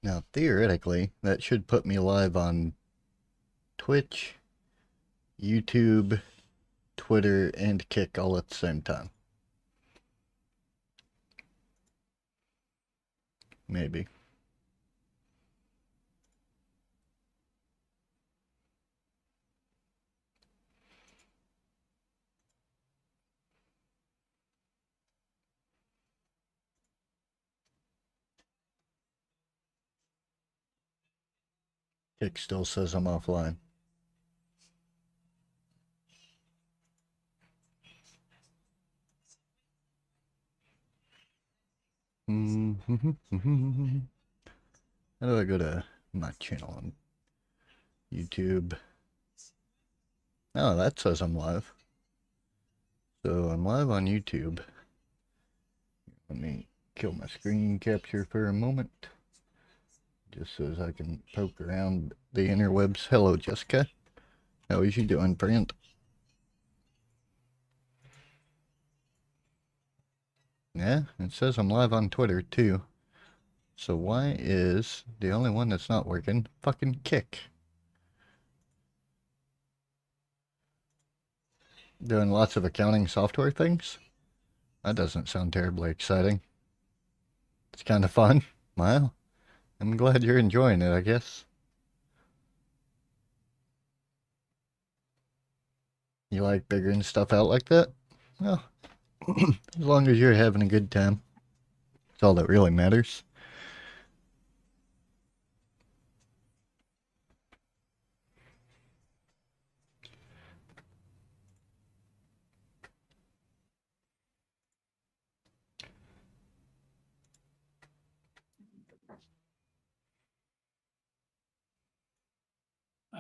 Now, theoretically, that should put me live on Twitch, YouTube, Twitter, and Kick all at the same time. Maybe. Kick still says I'm offline. How do I go to my channel on YouTube? Oh, that says I'm live. So I'm live on YouTube. Let me kill my screen capture for a moment. Just so as I can poke around the interwebs. Hello, Jessica. How is you doing, friend? Yeah, it says I'm live on Twitter, too. So why is the only one that's not working fucking Kick? Doing lots of accounting software things? That doesn't sound terribly exciting. It's kind of fun. Well, I'm glad you're enjoying it, I guess. You like figuring stuff out like that? Well, as long as you're having a good time. That's all that really matters.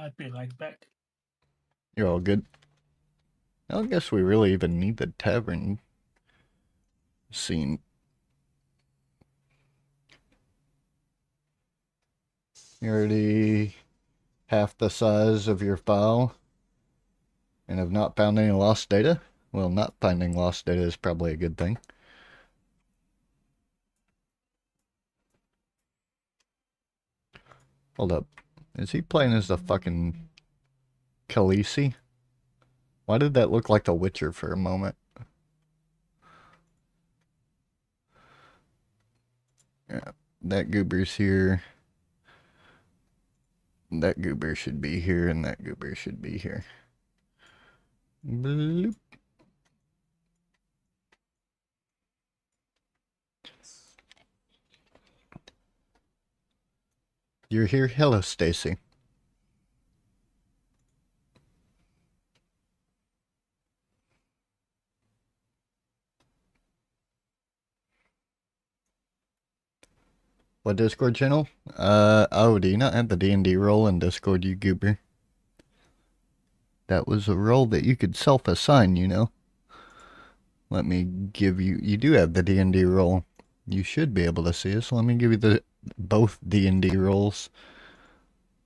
I'd be right back. You're all good. I don't guess we really even need the tavern scene. You're already half the size of your file and have not found any lost data? Well, not finding lost data is probably a good thing. Hold up. Is he playing as the fucking Khaleesi? Why did that look like The Witcher for a moment? Yeah, that goober's here. That goober should be here, and that goober should be here. Bloop. You're here? Hello, Stacy. What Discord channel? Oh, do you not have the DnD role in Discord, you goober? That was a role that you could self-assign, you know. Let me give you... You do have the DnD role. You should be able to see it, so let me give you the both DnD roles.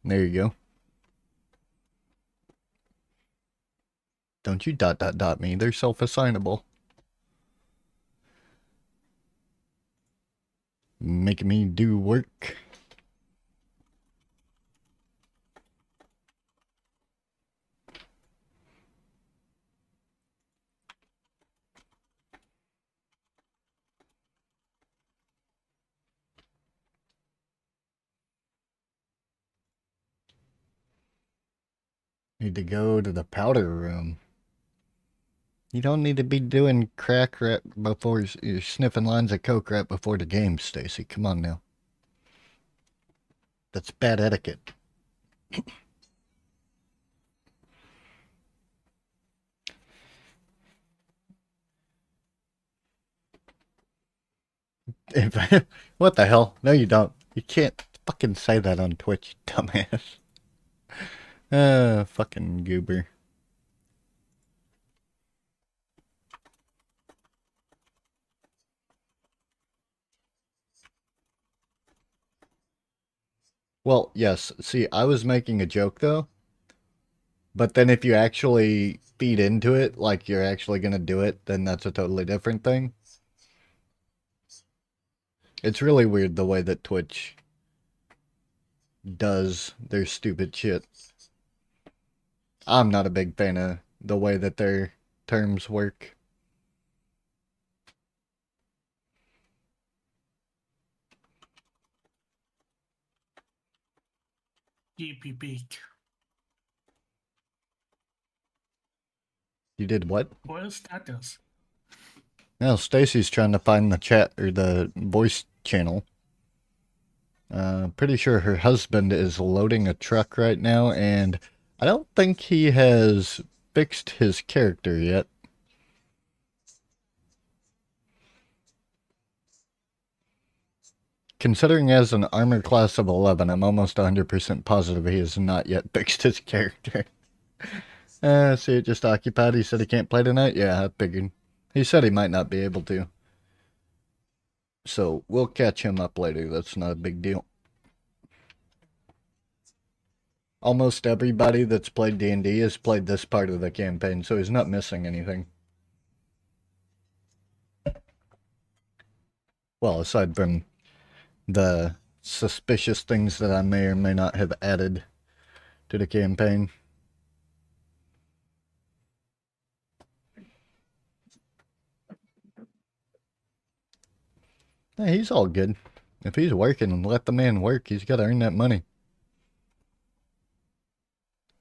There you go. Don't you ... me. They're self-assignable. Making me do work. Need to go to the powder room. You don't need to be doing crack right before you're sniffing lines of coke right before the game, Stacy. Come on now. That's bad etiquette. What the hell? No, you don't. You can't fucking say that on Twitch, dumbass. Fucking goober. Well, yes. See, I was making a joke, though. But then if you actually feed into it, like you're actually gonna do it, then that's a totally different thing. It's really weird the way that Twitch does their stupid shit. I'm not a big fan of the way that their terms work. GPP. You did what? What status? Now Stacy's trying to find the chat or the voice channel. Pretty sure her husband is loading a truck right now, and I don't think he has fixed his character yet. Considering as an armor class of 11, I'm almost 100% positive he has not yet fixed his character. See it just occupied. He said he can't play tonight? Yeah, I figured. He said he might not be able to. So, we'll catch him up later. That's not a big deal. Almost everybody that's played D&D has played this part of the campaign, so he's not missing anything. Well, aside from the suspicious things that I may or may not have added to the campaign. Hey, he's all good. If he's working, let the man work. He's got to earn that money.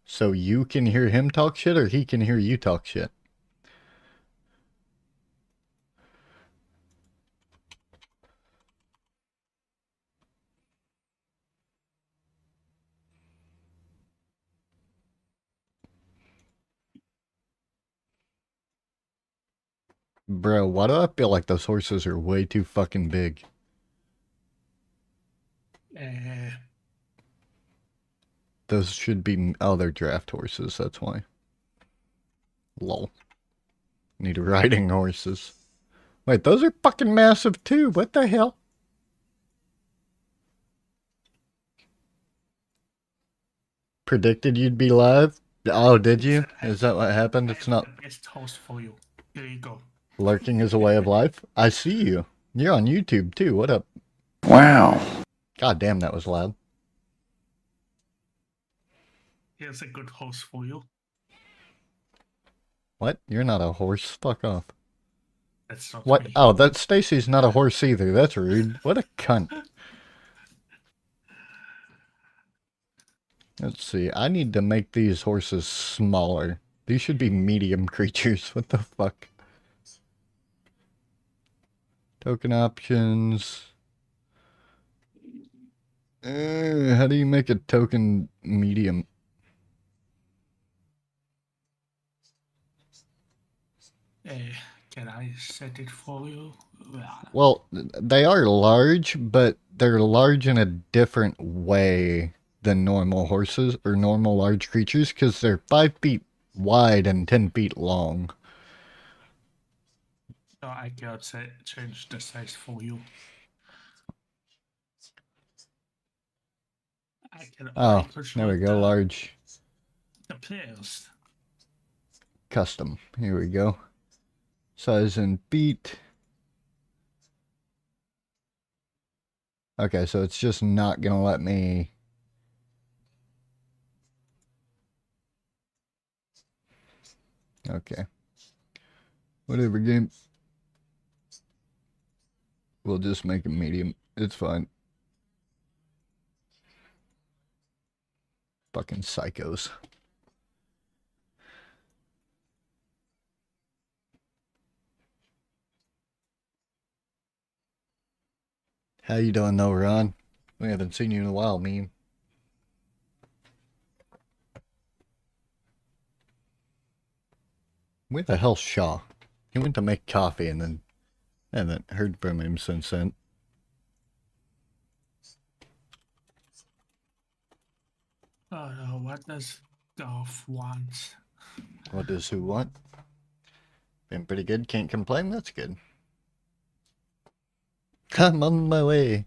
So you can hear him talk shit, or he can hear you talk shit? Bro, why do I feel like those horses are way too fucking big? Those should be... Oh, they're draft horses, that's why. Lol. Need riding horses. Wait, those are fucking massive too. What the hell? Predicted you'd be live? Oh, did you? Is that what happened? It's not... the best host for you. Here you go. Lurking is a way of life? I see you. You're on YouTube too. What up? Wow. God damn, that was loud. Here's a good host for you. What? You're not a horse? Fuck off. That's not What? me. Oh, that Stacy's not a horse either. That's rude. What a cunt. Let's see. I need to make these horses smaller. These should be medium creatures. What the fuck? Token options. How do you make a token medium? Can I set it for you? Well, they are large, but they're large in a different way than normal horses or normal large creatures because they're 5 feet wide and 10 feet long. So I can change the size for you. I can Oh, there we go. Large. The players. Custom. Here we go. Size in feet. Okay, so it's just not going to let me... Okay. Whatever, game. We'll just make it medium. It's fine. Fucking psychos. How you doing though, Ron? We haven't seen you in a while, meme. Where the hell's Shaw? He went to make coffee and then haven't heard from him since then. What does Golf want? What does who want? Been pretty good, can't complain, that's good. I'm on my way.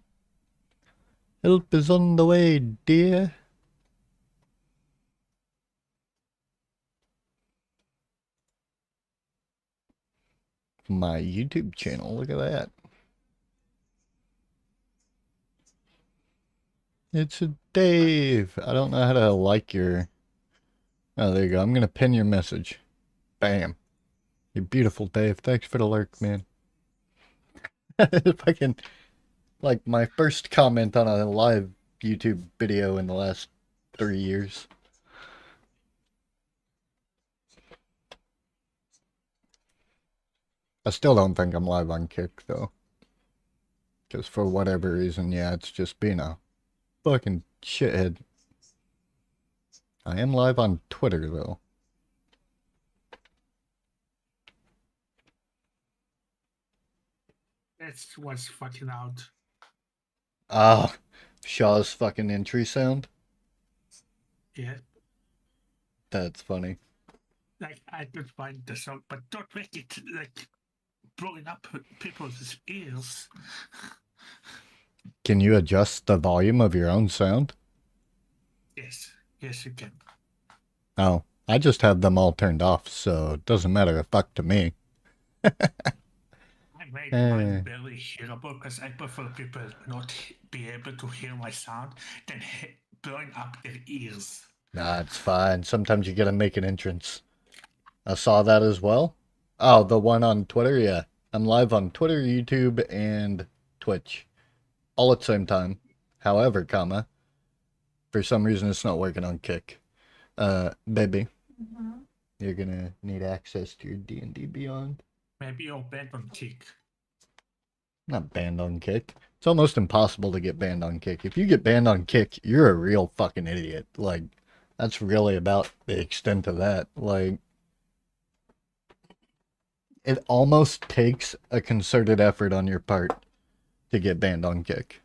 Help is on the way, dear. My YouTube channel, look at that. It's a Dave. I don't know how to like your... Oh, there you go. I'm going to pin your message. Bam. You're beautiful, Dave. Thanks for the lurk, man. If I can... Like, my first comment on a live YouTube video in the last 3 years. I still don't think I'm live on Kick, though. Because for whatever reason, yeah, it's just being a fucking shithead. I am live on Twitter, though. That's what's fucking out. Ah, Shaw's fucking entry sound? Yeah. That's funny. Like, I don't mind the song, but don't make it, like, blowing up people's ears. Can you adjust the volume of your own sound? Yes. Yes, you can. Oh, I just have them all turned off, so it doesn't matter a fuck to me. I made mine barely hearable because I prefer people not be able to hear my sound than blowing up their ears. Nah, it's fine. Sometimes you gotta make an entrance. I saw that as well. Oh, the one on Twitter? Yeah. I'm live on Twitter, YouTube, and Twitch. All at the same time. However, for some reason it's not working on Kick. Baby. You're gonna need access to your D&D Beyond. Maybe you're banned on Kick. Not banned on Kick. It's almost impossible to get banned on Kick. If you get banned on Kick, you're a real fucking idiot. Like, that's really about the extent of that. Like, it almost takes a concerted effort on your part to get banned on Kick.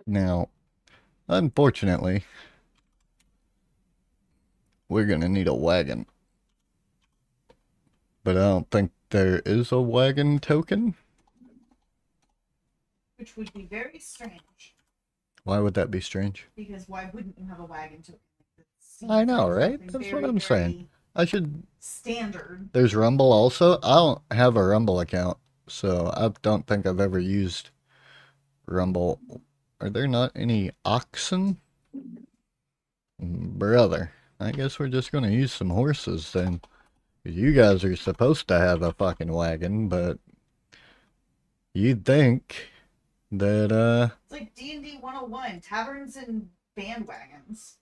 Now, unfortunately, we're gonna need a wagon. But I don't think there is a wagon token. Which would be very strange. Why would that be strange? Because why wouldn't you have a wagon token? I know, right? That's what I'm saying. I should... Standard. There's Rumble also. I don't have a Rumble account, so I don't think I've ever used Rumble. Are there not any oxen? Brother, I guess we're just gonna use some horses then. You guys are supposed to have a fucking wagon, but you'd think that, It's like D&D 101, taverns and bandwagons.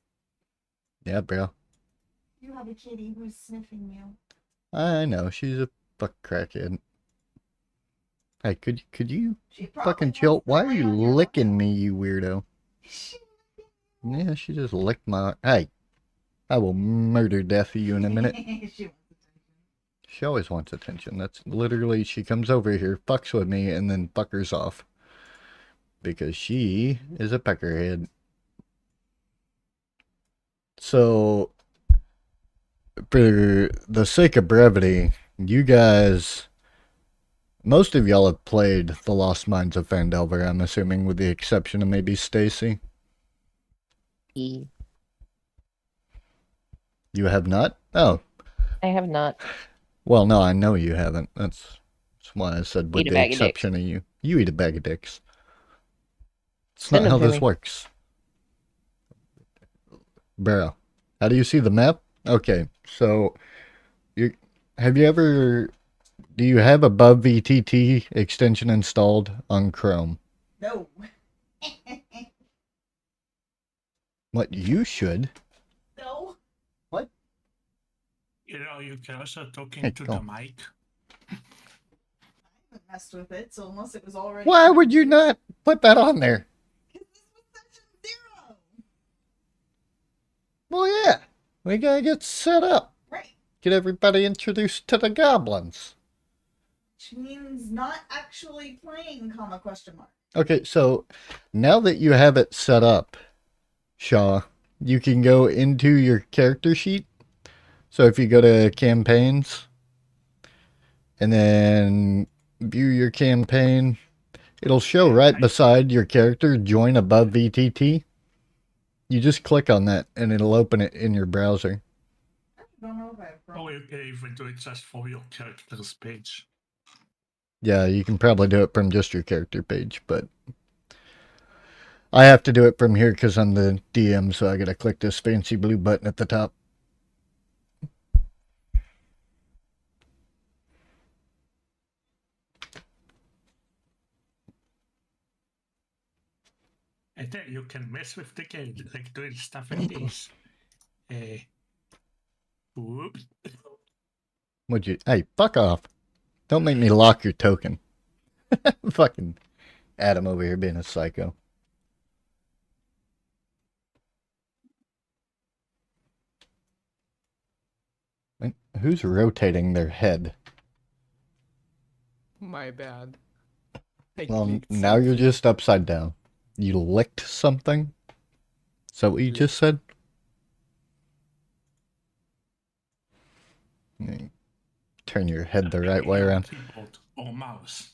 Yeah, bro. You have a kitty who's sniffing you. I know, she's a fuck crackhead. Hey, could you fucking chill? Why are you licking me, you weirdo? Yeah, she just licked my... Hey, I will murder death you in a minute. She always wants attention. That's literally, she comes over here, fucks with me, and then fuckers off. Because she is a peckerhead. So, for the sake of brevity, you guys... Most of y'all have played The Lost Mines of Phandelver, I'm assuming, with the exception of maybe Stacy. E. You have not? Oh. I have not. Well, no, I know you haven't. That's why I said with Eat a the bag of exception of you. You eat a bag of dicks. It's Send not how them to this me. works. Bro, how do you see the map? Okay, so have you ever... Do you have Above VTT extension installed on Chrome? No. What, you should? No. What? You know, you can also talk Hey, into go the on. mic. I haven't messed with it, so unless it was already... Why would you not put that on there? Because this was section 0. Well, yeah. We gotta get set up. Right. Get everybody introduced to the goblins. Which means not actually playing, ? Okay, so now that you have it set up, Shaw, you can go into your character sheet. So if you go to campaigns and then view your campaign, it'll show right beside your character, join above VTT. You just click on that and it'll open it in your browser. I don't know if I have Oh, problems. you can even do it just for your character's page. Yeah, you can probably do it from just your character page, but I have to do it from here because I'm the DM, so I gotta click this fancy blue button at the top. And then you can mess with the game, like doing stuff like this. Whoops. Would you? Hey, fuck off! Don't make me lock your token. Fucking Adam over here being a psycho. Who's rotating their head? My bad. Well, now you're just upside down. You licked something? Is that what you just said? Turn your head the right way around. Keyboard or mouse.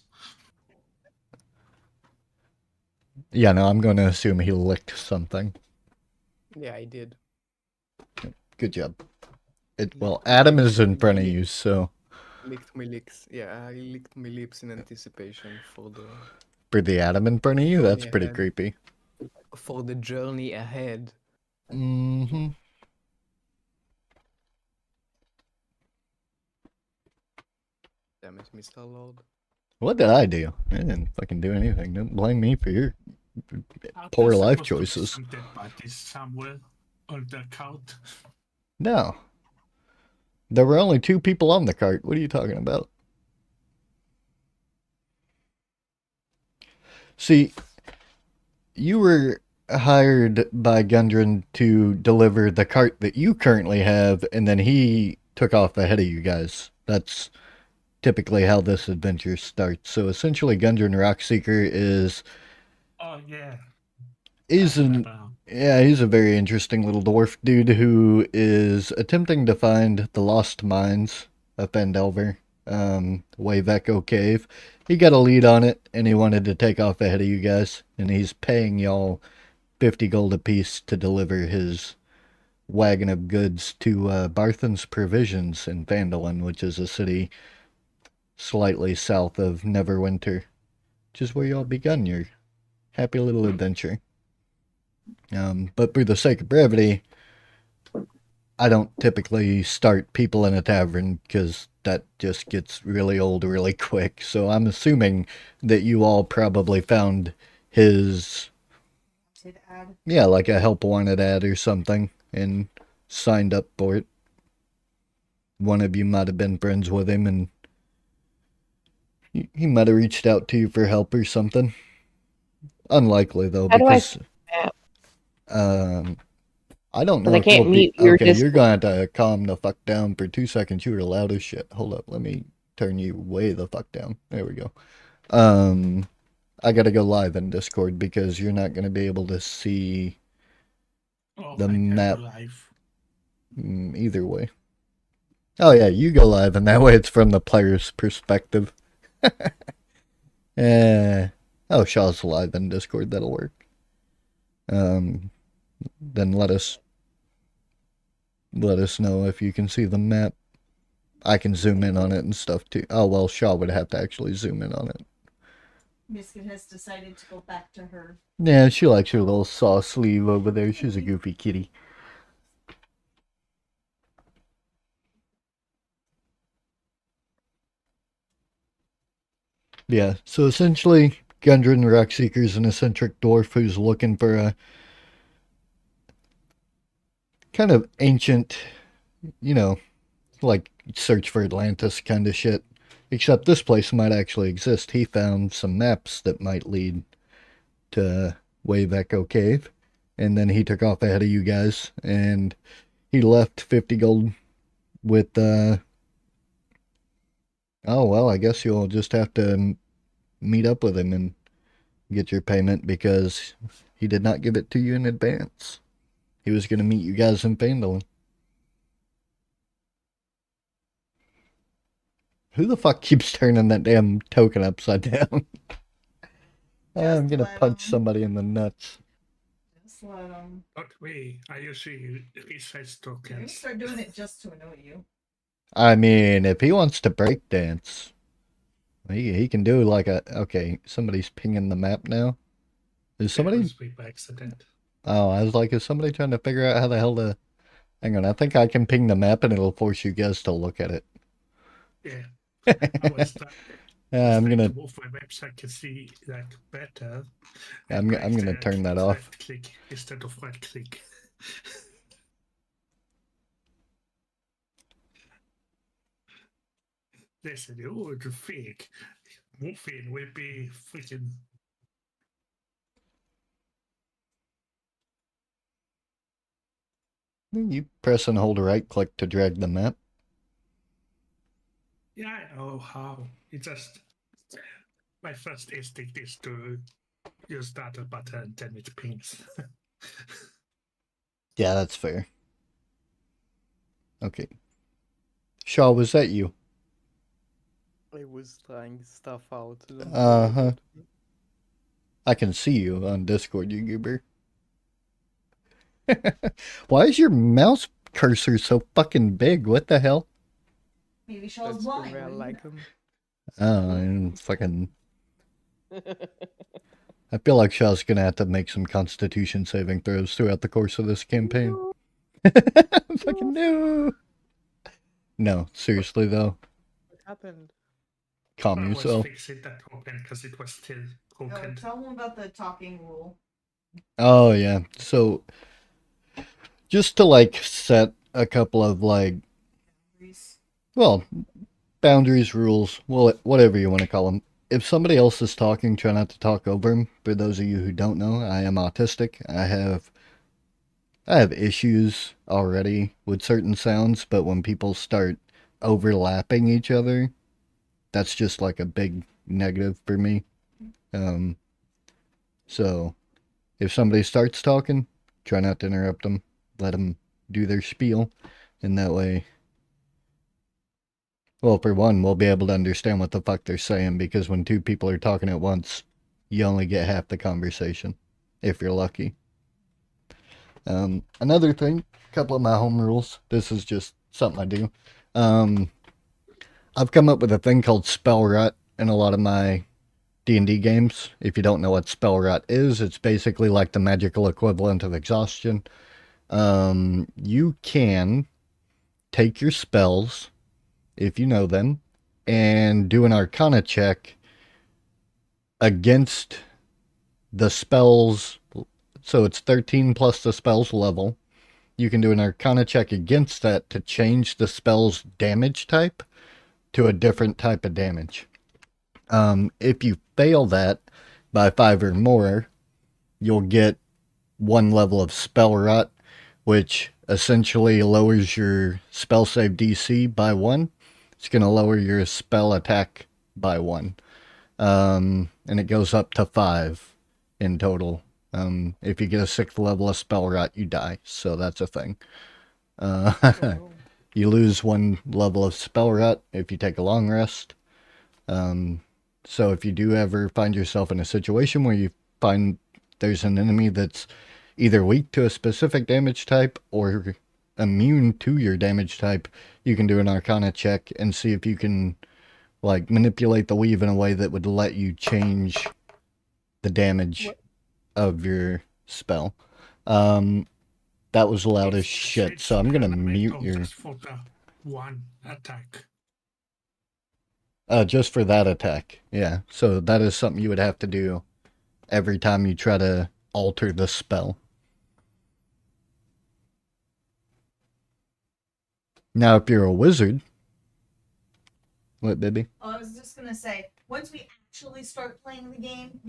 Yeah, no, I'm going to assume he licked something. Yeah, I did. Good job. Well, Adam is in front of you, so... Licked my lips. Yeah, I licked my lips in anticipation for the Adam in front of you? That's Yeah, pretty man. creepy. for the journey ahead. Mm-hmm. Damn it, Mr. Lord. What did I do? I didn't fucking do anything. Don't blame me for your poor life choices. Some dead bodies somewhere on the account. No. There were only 2 people on the cart. What are you talking about? See, you were hired by Gundren to deliver the cart that you currently have, and then he took off ahead of you guys. That's typically how this adventure starts. So essentially, Gundren Rockseeker is... Oh, yeah. He's a very interesting little dwarf dude who is attempting to find the lost mines of Fandelver, Wave Echo Cave. He got a lead on it, and he wanted to take off ahead of you guys, and he's paying y'all 50 gold apiece to deliver his wagon of goods to Barthen's Provisions in Phandalin, which is a city slightly south of Neverwinter, which is where y'all begun your happy little adventure. But for the sake of brevity, I don't typically start people in a tavern because that just gets really old really quick. So I'm assuming that you all probably found his, yeah, like a help wanted ad or something and signed up for it. One of you might have been friends with him and he might have reached out to you for help or something. Unlikely though, because I don't know. I can't mute your okay, Discord. you're going to have to calm the fuck down for 2 seconds. You were loud as shit. Hold up, let me turn you way the fuck down. There we go. I gotta go live in Discord because you're not gonna be able to see the map either way. Oh yeah, you go live, and that way it's from the player's perspective. Oh, Shaw's live in Discord. That'll work. Then let us know if you can see the map. I can zoom in on it and stuff too. Oh well, Shaw would have to actually zoom in on it. Biscuit has decided to go back to her. Yeah, she likes her little saw sleeve over there. She's a goofy kitty. Yeah, so essentially, Gundren Rockseeker is an eccentric dwarf who's looking for a kind of ancient, you know, like search for Atlantis kind of shit. Except this place might actually exist. He found some maps that might lead to Wave Echo Cave. And then he took off ahead of you guys. And he left 50 gold with, oh, well, I guess you'll just have to meet up with him and get your payment because he did not give it to you in advance. He was gonna meet you guys in Phandalin. Who the fuck keeps turning that damn token upside down? I'm gonna let punch 'em. somebody in the nuts. Just let them. Not me. I usually research You're gonna tokens. start doing it just to annoy you. I mean, if he wants to break dance, he can do like a. Okay, somebody's pinging the map now. Is That somebody? was by accident. Oh, I was like, is somebody trying to figure out how the hell to? Hang on, I think I can ping the map and it'll force you guys to look at it. Yeah. I was I'm trying gonna to move my map so I can see like better. I'm by gonna accident turn that hit off. Left click instead of right click. They said, "Oh, it's fake. Moving will be freaking." You press and hold right click to drag the map. Yeah, I know how. It just my first instinct is to use that button, then it pings. Yeah, that's fair. Okay. Shaw, was that you? I was trying stuff out. Don't worry Uh-huh. about me. I can see you on Discord, you goober. Why is your mouse cursor so fucking big? What the hell? Maybe Shaw's That's the blind. way I what do you like know? them. Oh, and fucking. I feel like Shaw's gonna have to make some Constitution saving throws throughout the course of this campaign. Fucking no. No, seriously though, What happened? calm I was yourself. fixing that token because it was still Oh, broken. tell them about the talking rule. Oh yeah. So just to like set a couple of like, Reese. well, boundaries, rules, well, whatever you want to call them. If somebody else is talking, try not to talk over them. For those of you who don't know, I am autistic. I have issues already with certain sounds, but when people start overlapping each other, that's just like a big negative for me. Um, so if somebody starts talking, try not to interrupt them. Let them do their spiel, and that way, well, for one, we'll be able to understand what the fuck they're saying, because when two people are talking at once, you only get half the conversation, if you're lucky. Another thing, a couple of my home rules. This is just something I do. I've come up with a thing called spell rot in a lot of my D&D games. If you don't know what spell rot is, it's basically like the magical equivalent of exhaustion. You can take your spells, if you know them, and do an arcana check against the spells. So it's 13 plus the spell's level. You can do an arcana check against that to change the spell's damage type to a different type of damage. If you fail that by 5 or more, you'll get 1 level of spell rot, which essentially lowers your spell save DC by 1. It's going to lower your spell attack by 1. And it goes up to 5 in total. If you get a 6th level of spell rot, you die. So that's a thing. Oh, no. You lose 1 level of spell rot if you take a long rest. So if you do ever find yourself in a situation where you find there's an enemy that's either weak to a specific damage type or immune to your damage type, you can do an arcana check and see if you can like manipulate the weave in a way that would let you change the damage What? of your spell. That was loud as shit, so I'm gonna mute your Just for the one attack. just for that attack. Yeah, so that is something you would have to do every time you try to alter the spell. Now, if you're a wizard, what, baby? Oh, I was just gonna say, once we actually start playing the game,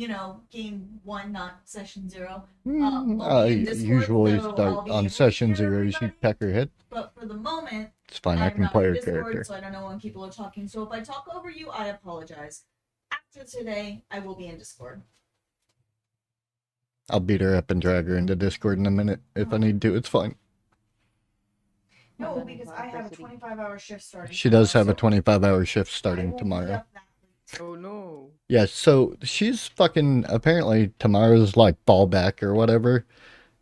game 1, not session 0. I'll I be in Discord, usually so I'll start be on able to session hear 0 as you everybody. peck her head. But for the moment, It's fine, I I'm can not play in her Discord, character. so I don't know when people are talking. So if I talk over you, I apologize. After today, I will be in Discord. I'll beat her up and drag her into Discord in a minute if I need to. It's fine. No, Well, because then I have a electricity. 25-hour shift starting. She does have a tomorrow, 25-hour shift so I starting won't be tomorrow. up that late. Oh no. Yeah, so she's fucking, apparently tomorrow's like fallback or whatever.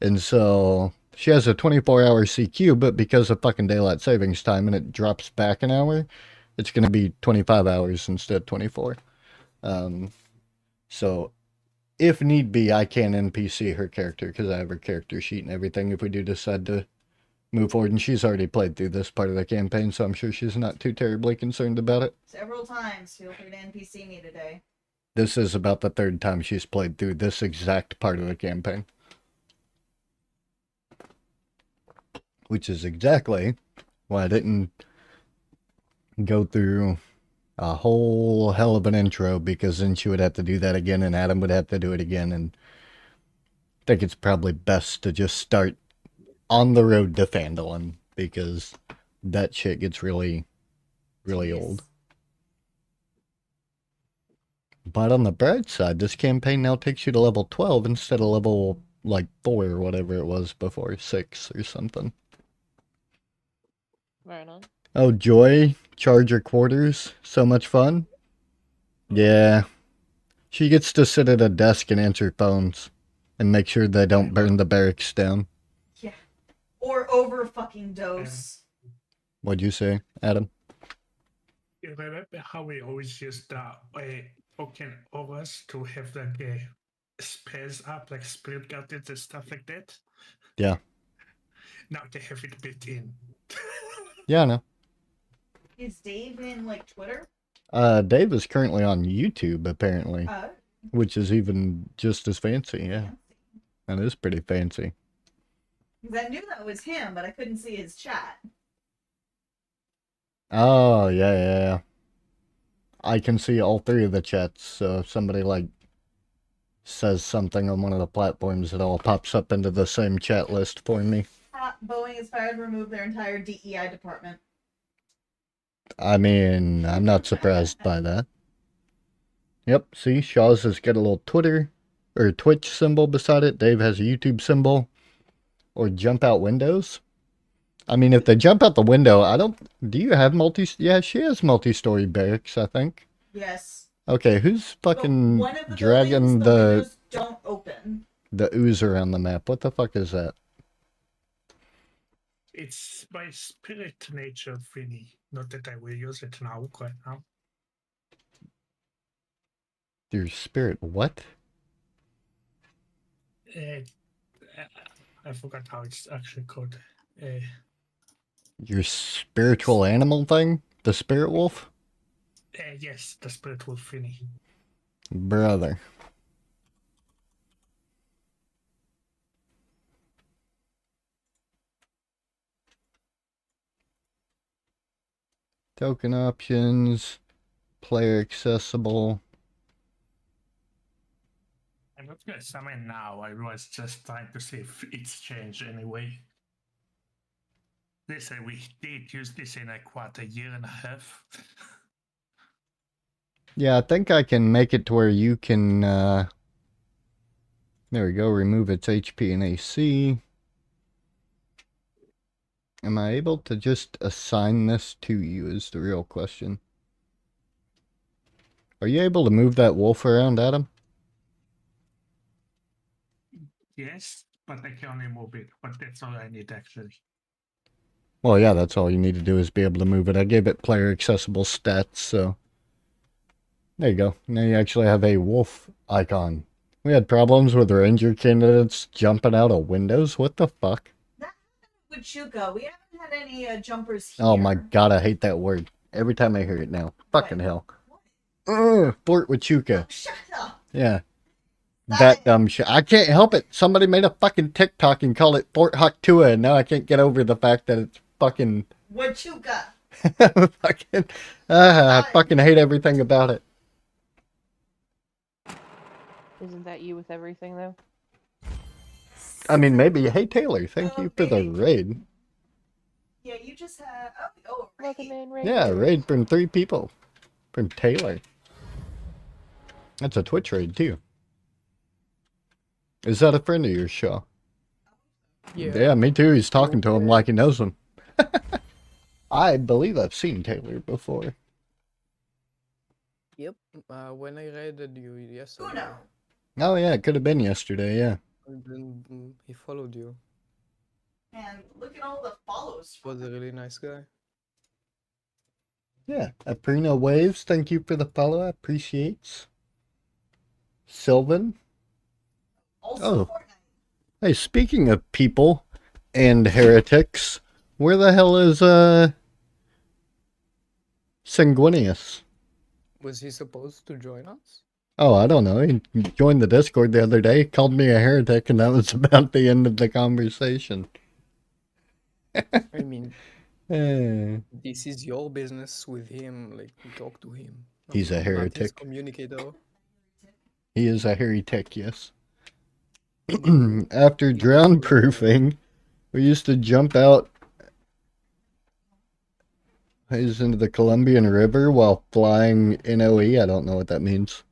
And so she has a 24-hour CQ, but because of fucking daylight savings time and it drops back an hour, it's going to be 25 hours instead of 24. So if need be, I can NPC her character because I have her character sheet and everything if we do decide to move forward. And she's already played through this part of the campaign, so I'm sure she's not too terribly concerned about it. Several times. Feel free to NPC me today. This is about the third time she's played through this exact part of the campaign. Which is exactly why I didn't go through a whole hell of an intro, because then she would have to do that again and Adam would have to do it again, and I think it's probably best to just start on the road to Phandalin, because that shit gets really, really Yes. old. But on the bright side, this campaign now takes you to level 12 instead of level, like, 4 or whatever it was before, 6 or something. Right on. Oh, Joy, Charger Quarters, so much fun. Yeah. She gets to sit at a desk and answer phones and make sure they don't burn the barracks down. Yeah. Or over fucking dose. What'd you say, Adam? You remember how we always used token auras to have like spells up, like spirit guardians and stuff like that? Yeah. Now they have it built in. Yeah, I know. Is Dave in like Twitter? Dave is currently on YouTube, apparently, which is even just as fancy, yeah. Fancy. That is pretty fancy. Because I knew that was him, but I couldn't see his chat. Oh, yeah. I can see all three of the chats, so if somebody, like, says something on one of the platforms, it all pops up into the same chat list for me. Boeing has fired and removed their entire DEI department. I mean, I'm not surprised by that. Yep, see, Shaw's has got a little Twitter or Twitch symbol beside it. Dave has a YouTube symbol. Or jump out windows. I mean, if they jump out the window, do you have yeah, she has multi-story barracks, I think. Yes. Okay, who's But fucking one of the dragging buildings, the windows don't open. ooze around the map? What the fuck is that? It's my spirit nature thingy. Not that I will use it now, right now. Your spirit what? I forgot how it's actually called. Your spiritual animal thing? The spirit wolf? Yes, the spirit wolf thingy. Brother. Token options. Player accessible. I'm not gonna summon now. I was just trying to see if it's changed anyway. They say we did use this in like what, a year and a half. Yeah, I think I can make it to where you can, there we go, remove its HP and AC. Am I able to just assign this to you is the real question. Are you able to move that wolf around, Adam? Yes, but I can only move it. But that's all I need actually. Well, yeah, that's all you need to do is be able to move it. I gave it player accessible stats, so. There you go. Now you actually have a wolf icon. We had problems with ranger candidates jumping out of windows. What the fuck? That happened with Chuka. We haven't had any jumpers here. Oh my god, I hate that word. Every time I hear it now. Fucking What? hell. What? Ugh, Fort Huachuca. Oh, shut up. Yeah. Stop That it. dumb shit. I can't help it. Somebody made a fucking TikTok and called it Fort Huachuca, and now I can't get over the fact that it's fucking. What Chuka? fucking. I fucking hate everything about it. Isn't that you with everything, though? I mean, maybe. Hey, Taylor, thank Oh, you for the baby. raid. Yeah, you just had. Oh, Welcome right. in, Ray. Yeah, raid from 3 people. From Taylor. That's a Twitch raid, too. Is that a friend of yours, Shaw? Yeah. Yeah, me too. He's talking to him Okay. like he knows him. I believe I've seen Taylor before. Yep. When I raided you yesterday, Uno. Oh yeah, it could have been yesterday, yeah. and then he followed you. And look at all the follows. Was a really nice guy. Yeah. Aprino Waves, thank you for the follow. I appreciate. Sylvan. Also Oh. Fortnite. Hey, speaking of people and heretics, where the hell is Sanguinius? Was he supposed to join us? Oh, I don't know. He joined the Discord the other day, called me a heretic, and that was about the end of the conversation. I mean, Eh, this is your business with him. Like, talk to him. He's a Not his heretic. communicator. He is a heretic, yes. No. After He's drown a follower. proofing, we used to jump out into the Colombian River while flying NOE. I don't know what that means.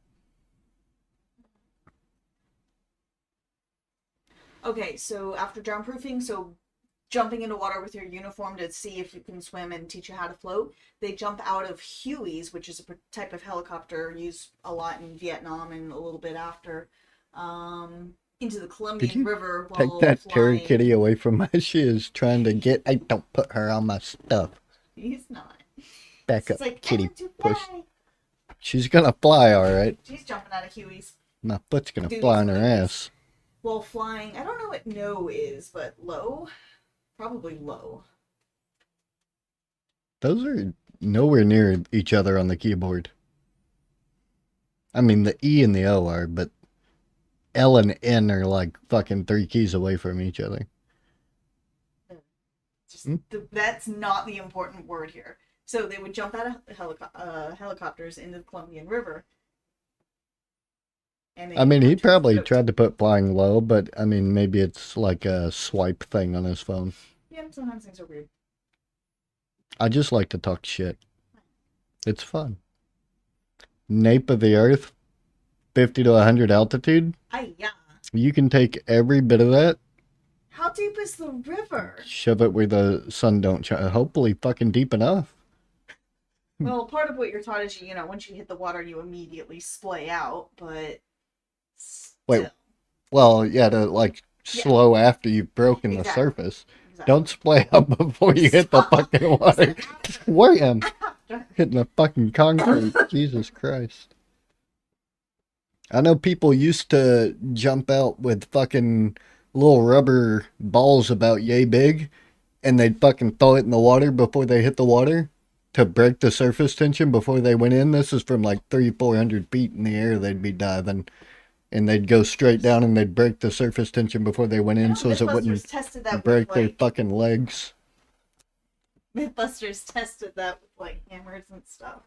Okay, so after drown proofing, so jumping into water with your uniform to see if you can swim and teach you how to float, they jump out of Hueys, which is a type of helicopter used a lot in Vietnam and a little bit after, into the Colombian you River Take while that Terry flying. Kitty away from my. She is trying to get. Hey, don't put her on my stuff. He's not. Back It's up, like, kitty. I want to Push. fly. She's gonna fly, all right. She's jumping out of Hueys My foot's gonna Dude, fly these on her movies. ass. while flying. I don't know what no is, but low? Probably low. Those are nowhere near each other on the keyboard. I mean, the E and the O are, but L and N are like fucking 3 keys away from each other. Just that's not the important word here. So they would jump out of helicopters into the Colombian River. And I mean, he had to probably float. tried to put flying low, but I mean, maybe it's like a swipe thing on his phone. Yeah, sometimes things are weird. I just like to talk shit. It's fun. Nape of the Earth, 50 to 100 altitude. Yeah. You can take every bit of that, How deep is the river? shove it where the sun don't shine. Hopefully fucking deep enough. Well, part of what you're taught is once you hit the water, you immediately splay out, but still. Wait, well, yeah, to like slow after you've broken the Exactly. surface. Exactly. Don't splay out before you hit the fucking water. Wham! Hitting the fucking concrete. Jesus Christ. I know people used to jump out with fucking little rubber balls about yay big, and they'd fucking throw it in the water before they hit the water to break the surface tension before they went in. This is from like 300-400 feet in the air they'd be diving. And they'd go straight down and they'd break the surface tension before they went in so as it wouldn't tested that break with, their like, fucking legs. Mythbusters tested that with like hammers and stuff.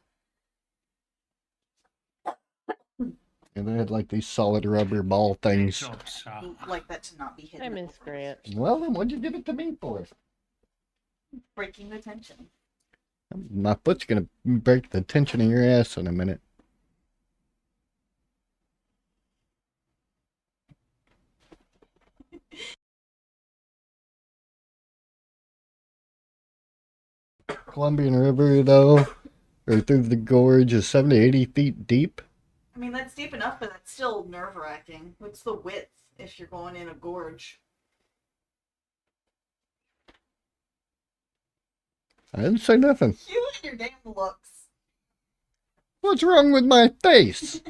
And they had like these solid rubber ball Great things. job, Sha. Like that to not be hidden. I miss Grant. Well, then what'd you give it to me for? Breaking the tension. My foot's gonna break the tension in your ass in a minute. Colombian River, though, or through the gorge, is 70, 80 feet deep. I mean, that's deep enough, but that's still nerve-wracking. What's the width if you're going in a gorge? I didn't say nothing. You and your damn looks. What's wrong with my face?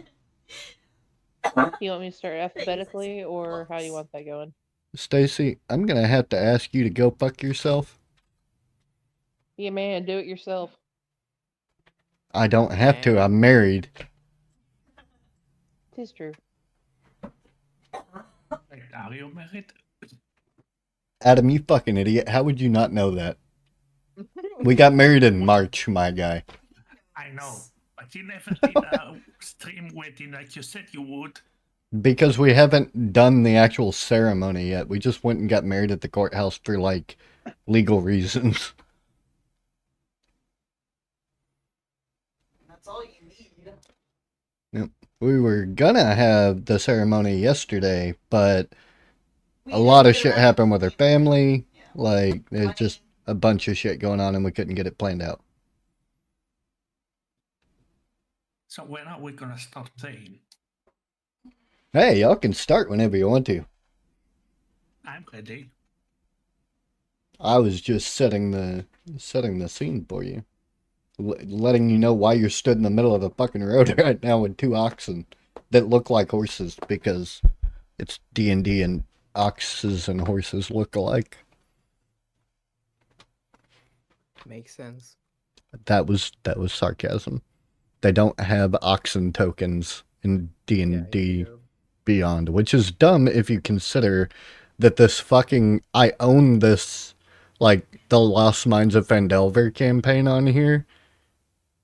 You want me to start alphabetically, or how do you want that going? Stacy, I'm gonna have to ask you to go fuck yourself. Yeah, man, do it yourself. I don't have to. I'm married. Tis true. Wait, are you married? Adam, you fucking idiot. How would you not know that? We got married in March, my guy. I know, but you never did a stream wedding like you said you would. Because we haven't done the actual ceremony yet. We just went and got married at the courthouse for, like, legal reasons. That's all you need. Yep. We were gonna have the ceremony yesterday, but We a lot didn't of get shit around happened to with her it. family. Yeah. Like, there's Money. just a bunch of shit going on and we couldn't get it planned out. So when are we gonna start playing? Hey, y'all can start whenever you want to. I'm ready. I was just setting the scene for you. Letting you know why you're stood in the middle of the fucking road right now with two oxen that look like horses because it's D&D and oxes and horses look alike. Makes sense. That was sarcasm. They don't have oxen tokens in D&D Beyond, which is dumb if you consider that I own this, like, the Lost Mines of Phandelver campaign on here,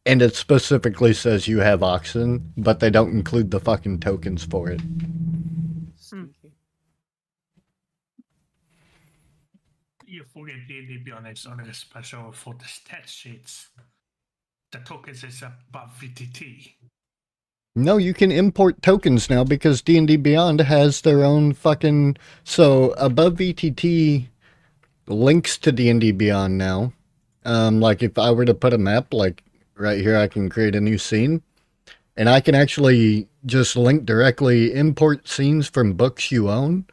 and it specifically says you have oxen, but they don't include the fucking tokens for it. Sneaky. You forget D&D Beyond is only special for the stat sheets. The tokens is above VTT. No, you can import tokens now because D&D Beyond has their own fucking... So, above VTT links to D&D Beyond now. Like, if I were to put a map, like, right here, I can create a new scene. And I can actually just link directly, import scenes from books you own.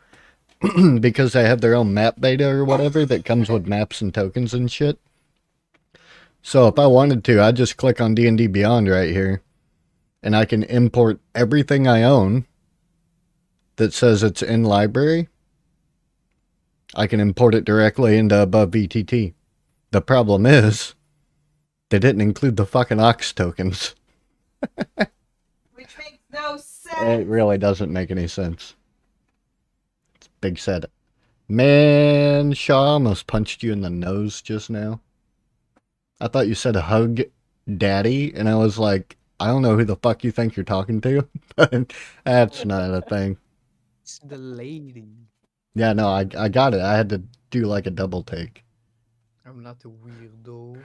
Because they have their own map beta or whatever that comes with maps and tokens and shit. So, if I wanted to, I'd just click on D&D Beyond right here. And I can import everything I own that says it's in library. I can import it directly into above VTT. The problem is, they didn't include the fucking ox tokens. Which makes no sense. It really doesn't make any sense. It's big sad. Man, Shaw almost punched you in the nose just now. I thought you said hug daddy, and I was like, I don't know who the fuck you think you're talking to, but that's not a thing. It's the lady. Yeah, no, I got it. I had to do like a double take. I'm not a weirdo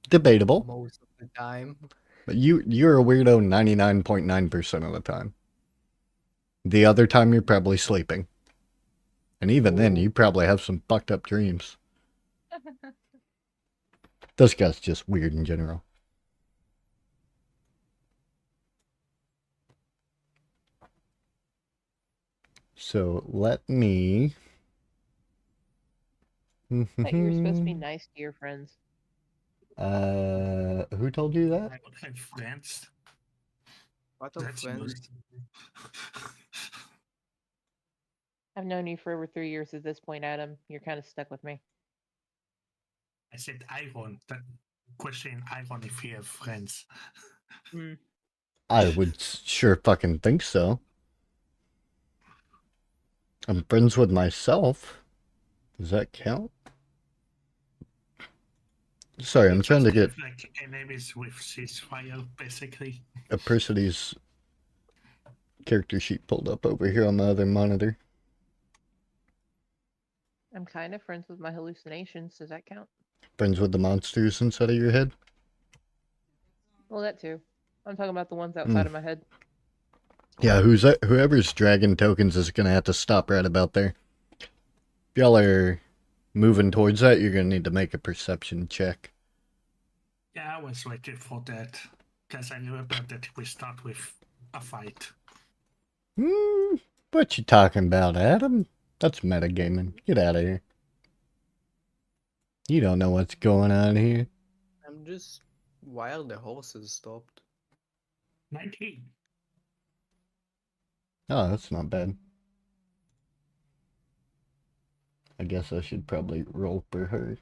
Debatable. most of the time. But you're a weirdo 99.9% of the time. The other time you're probably sleeping. And even then, you probably have some fucked up dreams. This guy's just weird in general. So let me... I thought you were supposed to be nice to your friends. Who told you that? I don't have friends. What of That's friends? I've known you for over 3 years at this point, Adam. You're kind of stuck with me. I said Iron. That question Iron if he have friends. I would sure fucking think so. I'm friends with myself. Does that count? Sorry, I'm trying to get Like enemies with ceasefire, basically. a Persidy's character sheet pulled up over here on the other monitor. I'm kind of friends with my hallucinations. Does that count? Friends with the monsters inside of your head? Well, that too. I'm talking about the ones outside of my head. Yeah, whoever's dragging tokens is gonna have to stop right about there. If y'all are moving towards that, you're gonna need to make a perception check. Yeah, I was waiting for that. Because I remember that we start with a fight. What you talking about, Adam? That's metagaming. Get out of here. You don't know what's going on here. I'm just... Why are the horses stopped? 19. Oh, that's not bad. I guess I should probably roll for her.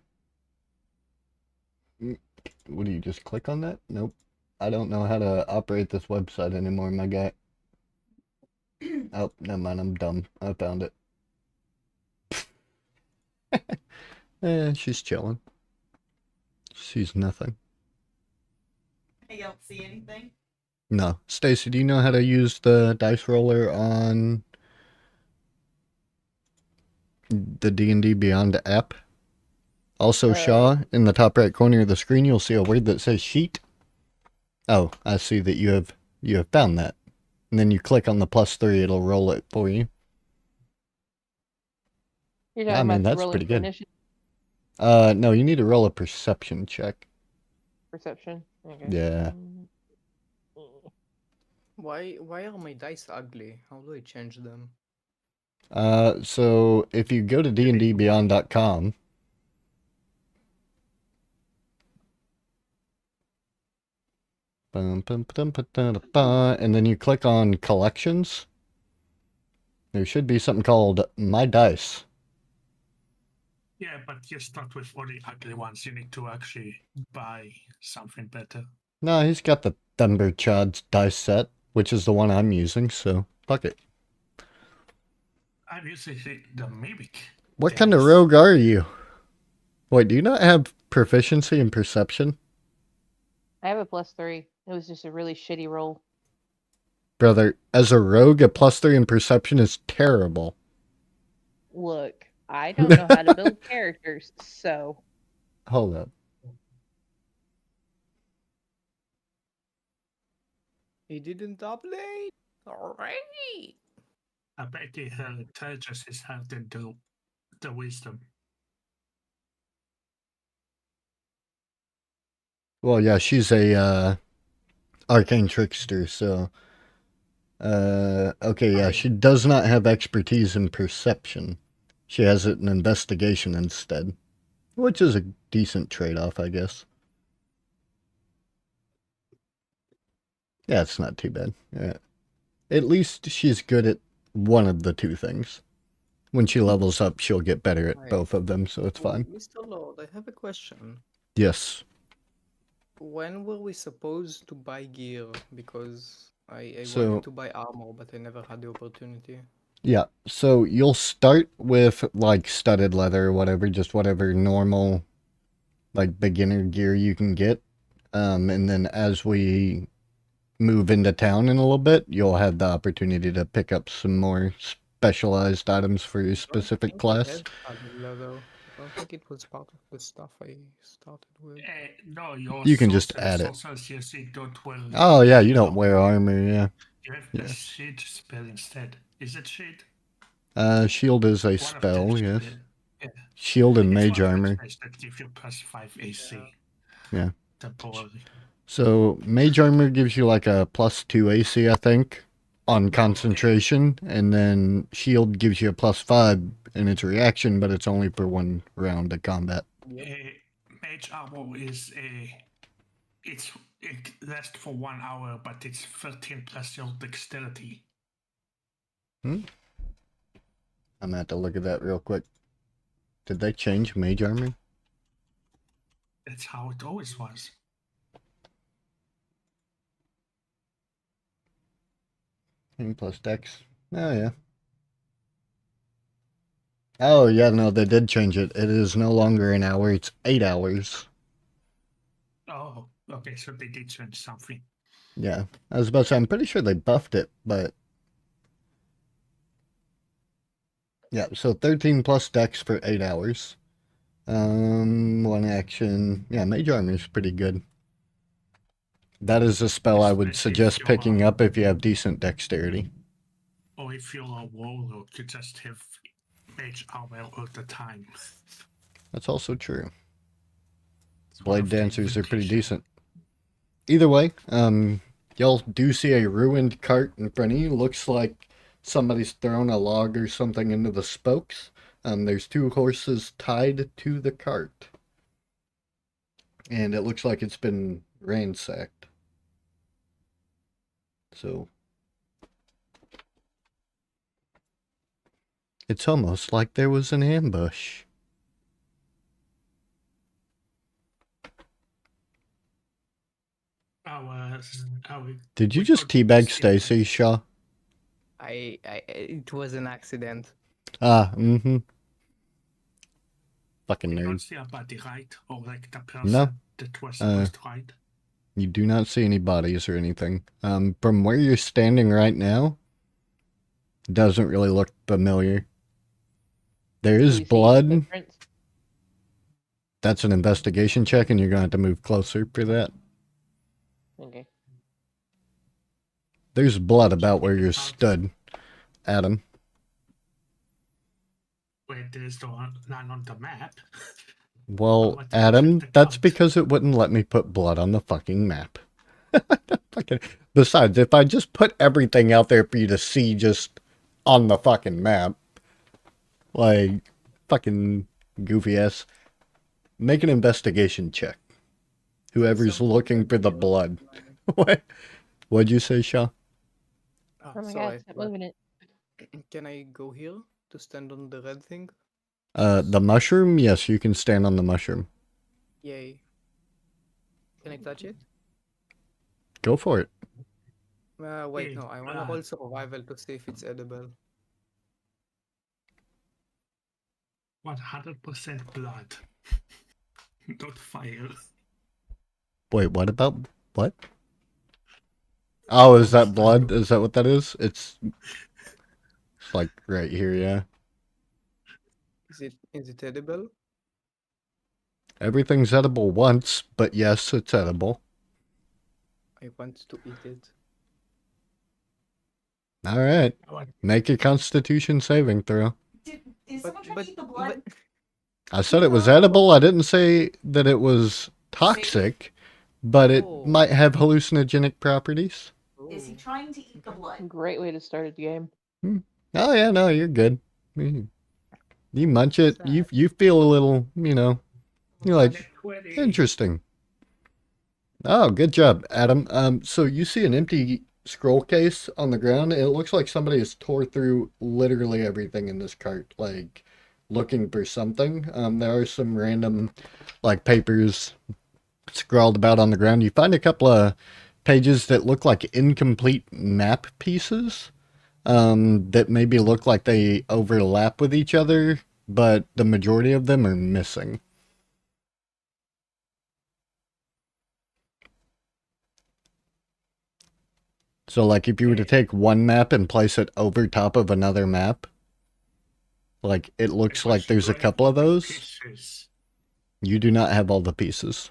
What do you just click on that? Nope. I don't know how to operate this website anymore, my guy. Oh, never mind, I'm dumb. I found it. She's chilling. She's nothing. I don't see anything. No. Stacy, do you know how to use the dice roller on the D&D Beyond app? Also, Shaw, in the top right corner of the screen, you'll see a word that says sheet. Oh, I see that you have found that. And then you click on the +3, it'll roll it for you. You're I talking mean, about the that's rolling pretty for good. initiative No, you need to roll a perception check. perception. Okay. Yeah. Why are my dice ugly? How do I change them? So if you go to dndbeyond.com, and then you click on collections, there should be something called My Dice. Yeah, but you start with all the ugly ones. You need to actually buy something better. No, he's got the Thunderchild's dice set, which is the one I'm using, so fuck it. I'm using the Mimic. What kind of dice. rogue are you? Wait, do you not have proficiency in perception? I have a +3. It was just a really shitty roll. Brother, as a rogue, a +3 in perception is terrible. Look, I don't know how to build characters, so Hold up. He didn't update. Alright. I bet her intelligence is higher than the wisdom. Well, yeah, she's a arcane trickster, so okay, yeah, she does not have expertise in perception. She has it in investigation instead, which is a decent trade-off, I guess. Yeah, it's not too bad. Yeah. At least she's good at one of the two things. When she levels up, she'll get better at Right. both of them, so it's fine. Mr. Lord, I have a question. Yes. When were we supposed to buy gear? Because I So- wanted to buy armor, but I never had the opportunity. Yeah, so you'll start with, like, studded leather or whatever, just whatever normal, like, beginner gear you can get. And then as we move into town in a little bit, you'll have the opportunity to pick up some more specialized items for your specific class. I don't think it was part of the stuff I started with. No, your You can just add it. sorcerers, you see, don't wear. Oh, yeah, you don't armor. wear armor, yeah. You have Yeah. the shield spell instead. Is it shield? Shield is a One of spell, them yes. spell- Yeah. Shield and It's mage one of the armor. spells that give you +5 AC. Yeah. Temporarily. So mage armor gives you like a +2 AC, I think, on concentration, and then shield gives you a +5 in its reaction, but it's only for one round of combat. Mage armor is it lasts for 1 hour, but it's 13 plus your dexterity. I'm gonna have to look at that real quick. Did they change mage armor? That's how it always was. Plus dex. Oh yeah. Oh yeah, no, they did change it. It is no longer an hour, it's 8 hours. Oh, okay, so they did change something. Yeah. I was about to say, I'm pretty sure they buffed it, but... Yeah, so 13 plus dex for 8 hours. One action. Yeah, mage armor is pretty good. That is a spell I would Especially if suggest you're picking up if you have decent dexterity. Or if you're a warlock, you just have mage armor all the time. That's also true. It's one Blade of the dancers are pretty advantages. decent. Either way, y'all do see a ruined cart in front of you. Looks like somebody's thrown a log or something into the spokes. There's 2 horses tied to the cart. And it looks like it's been ransacked. So it's almost like there was an ambush. Did you we just got to teabag see- Stacy, Shaw? It was an accident. Ah, Fucking You don't nerd. see a body, right? Or like the person No. that was supposed to ride. You do not see any bodies or anything. From where you're standing right now, doesn't really look familiar. There do is we see blood. footprints? That's an investigation check, and you're going to have to move closer for that. Okay. There's blood about where you stood, Adam. Wait, there's the one none on the map. Well, What Adam, the that's count? because it wouldn't let me put blood on the fucking map. Fucking. Besides, if I just put everything out there for you to see just on the fucking map, like, fucking goofy ass, make an investigation check. Whoever's looking for the blood. What? What'd you say, Shaw? Ah, Oh my god, sorry, stop but moving it. can I go here to stand on the red thing? The mushroom? Yes, you can stand on the mushroom. Yay. Can I touch it? Go for it. Wait, Hey, no, I wanna roll survival to see if it's edible. 100% blood. Not fire. Wait, what about... What? Oh, is that blood? Is that what that is? It's like right here, yeah. Is it edible? Everything's edible once, but yes, it's edible. I want to eat it. All right. Make a Constitution saving throw. Is someone trying to eat the blood? I said it was edible. I didn't say that it was toxic, but it Oh. might have hallucinogenic properties. Is he trying to eat the blood? Great way to start the game. Oh yeah, no, you're good. You munch it, you feel a little, you know, you're like, interesting. Oh, good job, Adam. So you see an empty scroll case on the ground, and it looks like somebody has tore through literally everything in this cart, like looking for something. There are some random, like, papers scrawled about on the ground. You find a couple of pages that look like incomplete map pieces, that maybe look like they overlap with each other, but the majority of them are missing. So, like, if you were to take one map and place it over top of another map, like, it looks like there's a couple of those. You do not have all the pieces.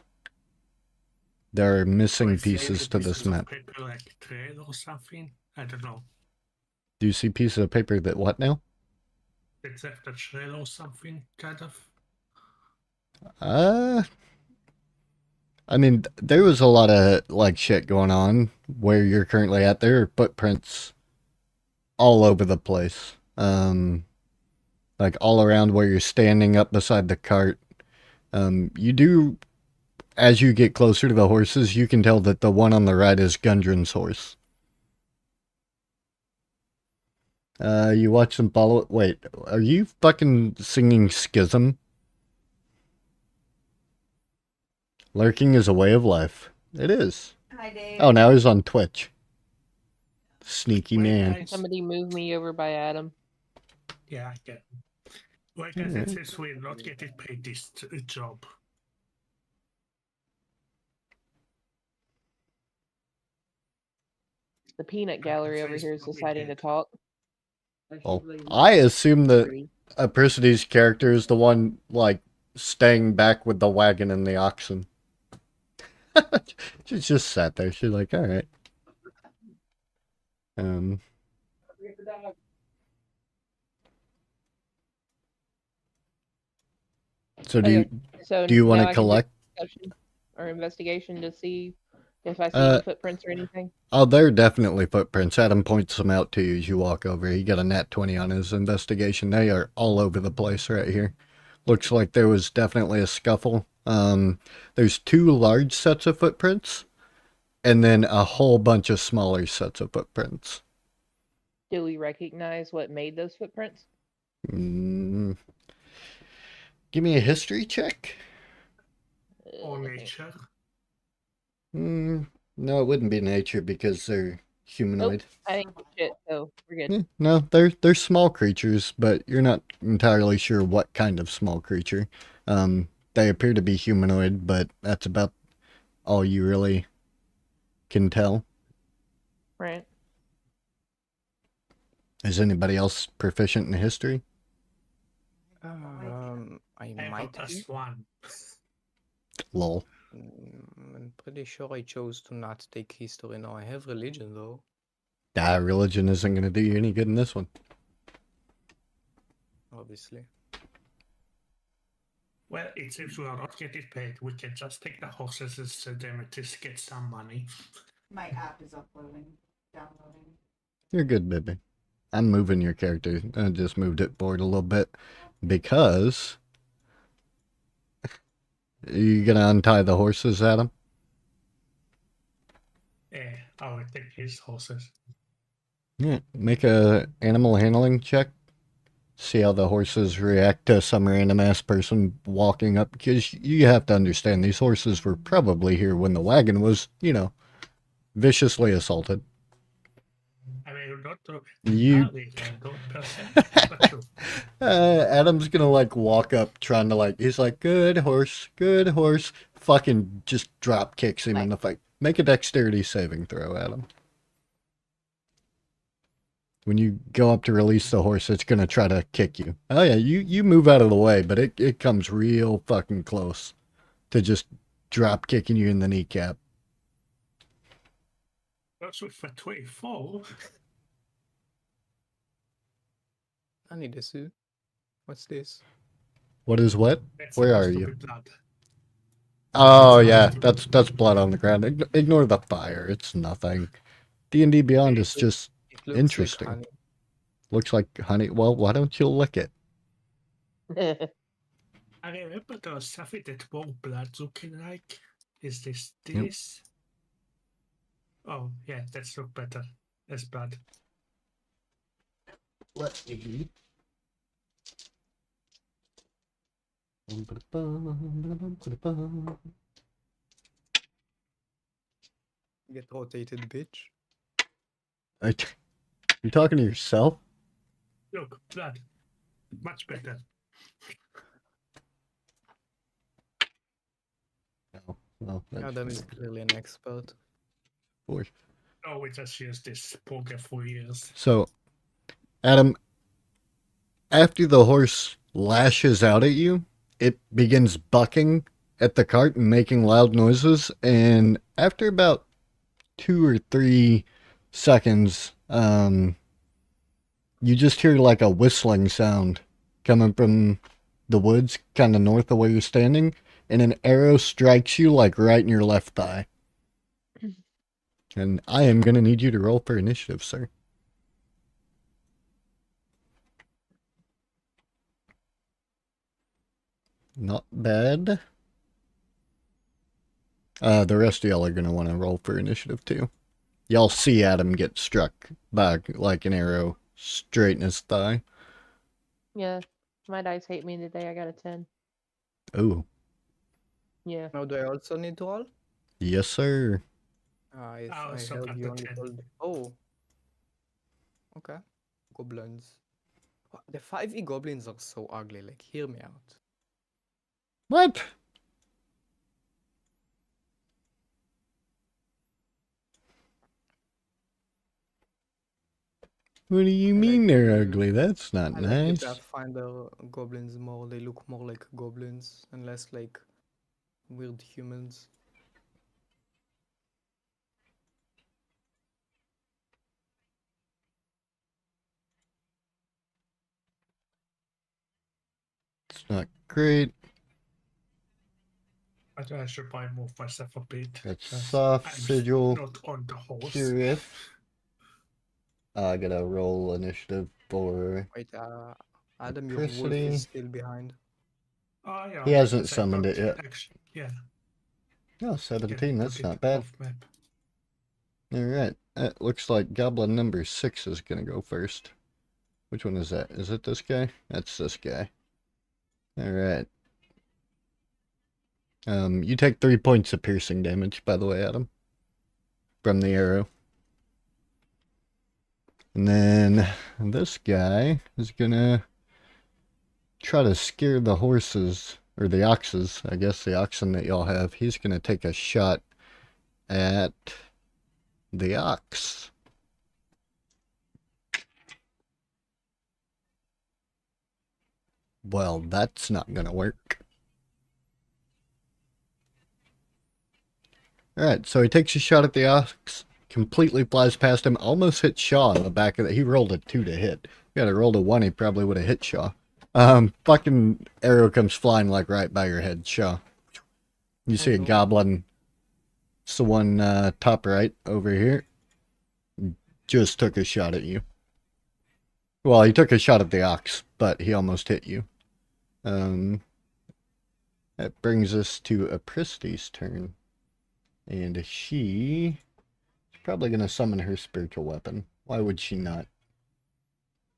There are missing pieces to this map. Paper like trail or something? I don't know. Do you see pieces of paper that what now? It's left a trail or something, kind of. I mean, there was a lot of, like, shit going on where you're currently at. There are footprints all over the place. Like, all around where you're standing up beside the cart. You do, as you get closer to the horses, you can tell that the one on the right is Gundren's horse. You watch them follow it. Wait, are you fucking singing Schism? Lurking is a way of life. It is. Hi, Dave. Oh, now he's on Twitch. Sneaky man. Guys. Somebody move me over by Adam. Yeah, I can. Well, guys, it says we're not getting paid this job. The peanut gallery over here is deciding to talk. Well, I assume that a Persides character is the one, like, staying back with the wagon and the oxen. She just sat there. She's like, all right. So do you want to collect or investigation to see if I see any footprints or anything? Oh, there are definitely footprints. Adam points them out to you as you walk over. He got a nat 20 on his investigation. They are all over the place right here. Looks like there was definitely a scuffle. There's 2 large sets of footprints, and then a whole bunch of smaller sets of footprints. Do we recognize what made those footprints? Give me a history check. Or nature. No, it wouldn't be nature because they're humanoid. Nope, I didn't get shit, so we're good. No, they're small creatures, but you're not entirely sure what kind of small creature. They appear to be humanoid, but that's about all you really can tell. Right. Is anybody else proficient in history? I I might got be. +1. Lol. I'm pretty sure I chose to not take history now. I have religion though. Religion isn't going to do you any good in this one. Obviously. Well, it seems we are not getting paid. We can just take the horses and sell them to get some money. My app is uploading, downloading. You're good, baby. I'm moving your character. I just moved it forward a little bit because you gonna untie the horses, Adam? Yeah, I will take his horses. Yeah. Make a animal handling check. See how the horses react to some random ass person walking up, because you have to understand these horses were probably here when the wagon was, you know, viciously assaulted. I mean, not to You don't person, but true. Adam's gonna like walk up trying to like, he's like, good horse, fucking just drop kicks him in the fight. Make a dexterity saving throw, Adam. When you go up to release the horse, it's gonna try to kick you. Oh yeah, you move out of the way, but it comes real fucking close to just drop kicking you in the kneecap. That's with a 24. I need a suit. What's this? What is what? That's Where supposed are to you? be blood. Oh yeah, that's blood on the ground. Ignore the fire. It's nothing. D&D Beyond is just It looks interesting. like honey. Looks like honey. Well, why don't you lick it? I remember there was something that more blood looking like. Is this Yep. this? Oh yeah, that's look better. That's blood. Let me. Get rotated, bitch. You talking to yourself? Look, blood. Much better. No. Well, that's Adam is clearly an expert. course. Oh, we just used this poker for years. So, Adam, after the horse lashes out at you, it begins bucking at the cart and making loud noises. And after about 2 or 3 seconds, you just hear like a whistling sound coming from the woods, kind of north of where you're standing, and an arrow strikes you like right in your left thigh. And I am going to need you to roll for initiative, sir. Not bad. The rest of y'all are going to want to roll for initiative, too. Y'all see Adam get struck by, like, an arrow straight in his thigh. Yeah, my dice hate me today. I got a 10. Ooh. Yeah. Now, do I also need to roll? Yes, sir. I also heard got you the only 10. told. Oh. Okay. Goblins. The 5e goblins are so ugly. Like, hear me out. What? What do you I mean like they're the- ugly? That's not I like the nice. Pathfinder goblins more. They look more like goblins and less like weird humans. It's not great. I should probably move myself a bit. That's 'cause soft, I'm sigil, not on the horse. curious. I gotta roll initiative for... Wait, Adam, your wolf Electricity. is still behind. Oh, yeah, He hasn't because I summoned got it yet. Actually, yeah. Oh, 17, get a that's bit not bad. off map. Alright, it looks like goblin number 6 is gonna go first. Which one is that? Is it this guy? That's this guy. Alright. You take 3 points of piercing damage, by the way, Adam. From the arrow. And then this guy is gonna try to scare the horses, or the oxes, I guess the oxen that y'all have. He's gonna take a shot at the ox. Well, that's not gonna work. Alright, so he takes a shot at the ox, completely flies past him, almost hits Shaw in the back of the... He rolled a 2 to hit. If he had rolled a 1, he probably would have hit Shaw. Fucking arrow comes flying like right by your head, Shaw. You see a no. goblin. It's the one top right over here. Just took a shot at you. Well, he took a shot at the ox, but he almost hit you. That brings us to Apristi's turn. And she's probably going to summon her spiritual weapon. Why would she not?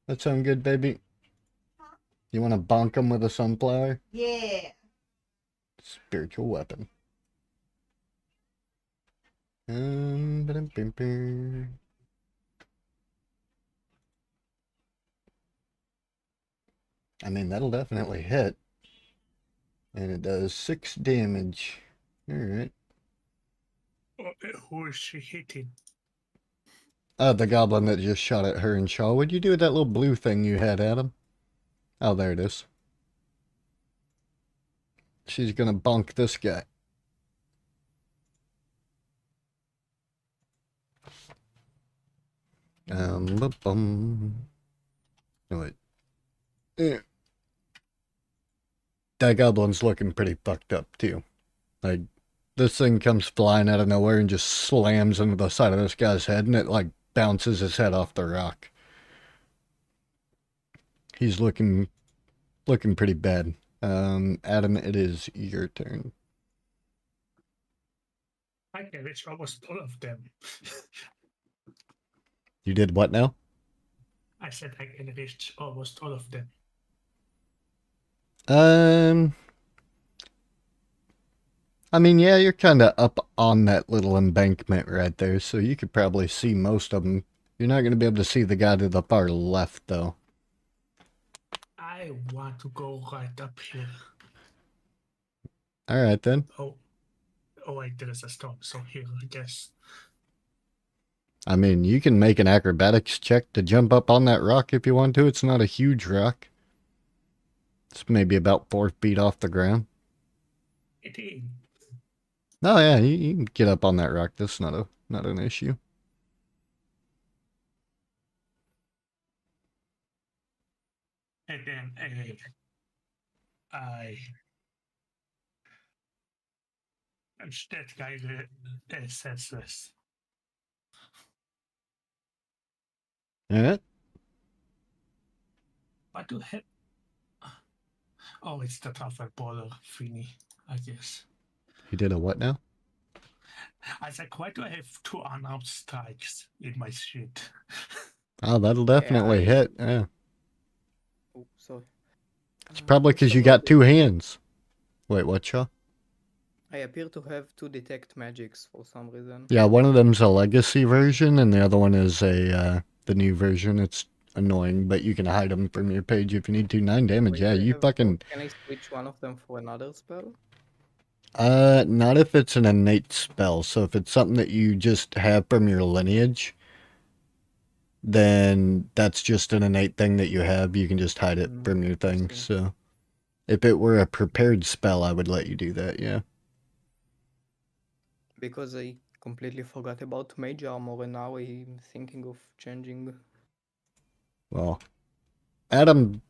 That sound good, baby? You want to bonk him with a sunflower? Yeah. Spiritual weapon. I mean, that'll definitely hit. And it does 6 damage. Alright. Who is she hitting? The goblin that just shot at her and Shaw. What'd you do with that little blue thing you had, Adam? Oh, there it is. She's gonna bonk this guy. Wait. That goblin's looking pretty fucked up, too. Like, this thing comes flying out of nowhere and just slams into the side of this guy's head, and it, like, bounces his head off the rock. He's looking pretty bad. Adam, it is your turn. I can reach almost all of them. You did what now? I said I can reach almost all of them. I mean, yeah, you're kind of up on that little embankment right there, so you could probably see most of them. You're not going to be able to see the guy to the far left, though. I want to go right up here. All right, then. Oh wait, there is a storm, so here, I guess. I mean, you can make an acrobatics check to jump up on that rock if you want to. It's not a huge rock. It's maybe about 4 feet off the ground. It is. Oh, yeah, you can get up on that rock. That's not an issue. And then that guy says this. All right. What do have? Oh, it's the travel baller thingy, I guess. You did a what now? I said, why do I have 2 unarmed strikes in my shit? Oh, that'll definitely I- hit. Yeah. Oh, sorry. It's probably because you got 2 hands. Wait, what, Shaw? I appear to have 2 detect magics for some reason. Yeah, one of them's a legacy version, and the other one is the new version. It's annoying, but you can hide them from your page if you need to. 9 damage, Wait, yeah, I you have fucking... both. Can I switch one of them for another spell? Not if it's an innate spell. So if it's something that you just have from your lineage, then that's just an innate thing that you have. You can just hide it from your thing. see. So if it were a prepared spell, I would let you do that, yeah. Because I completely forgot about mage armor and now I'm thinking of changing. Well, Adam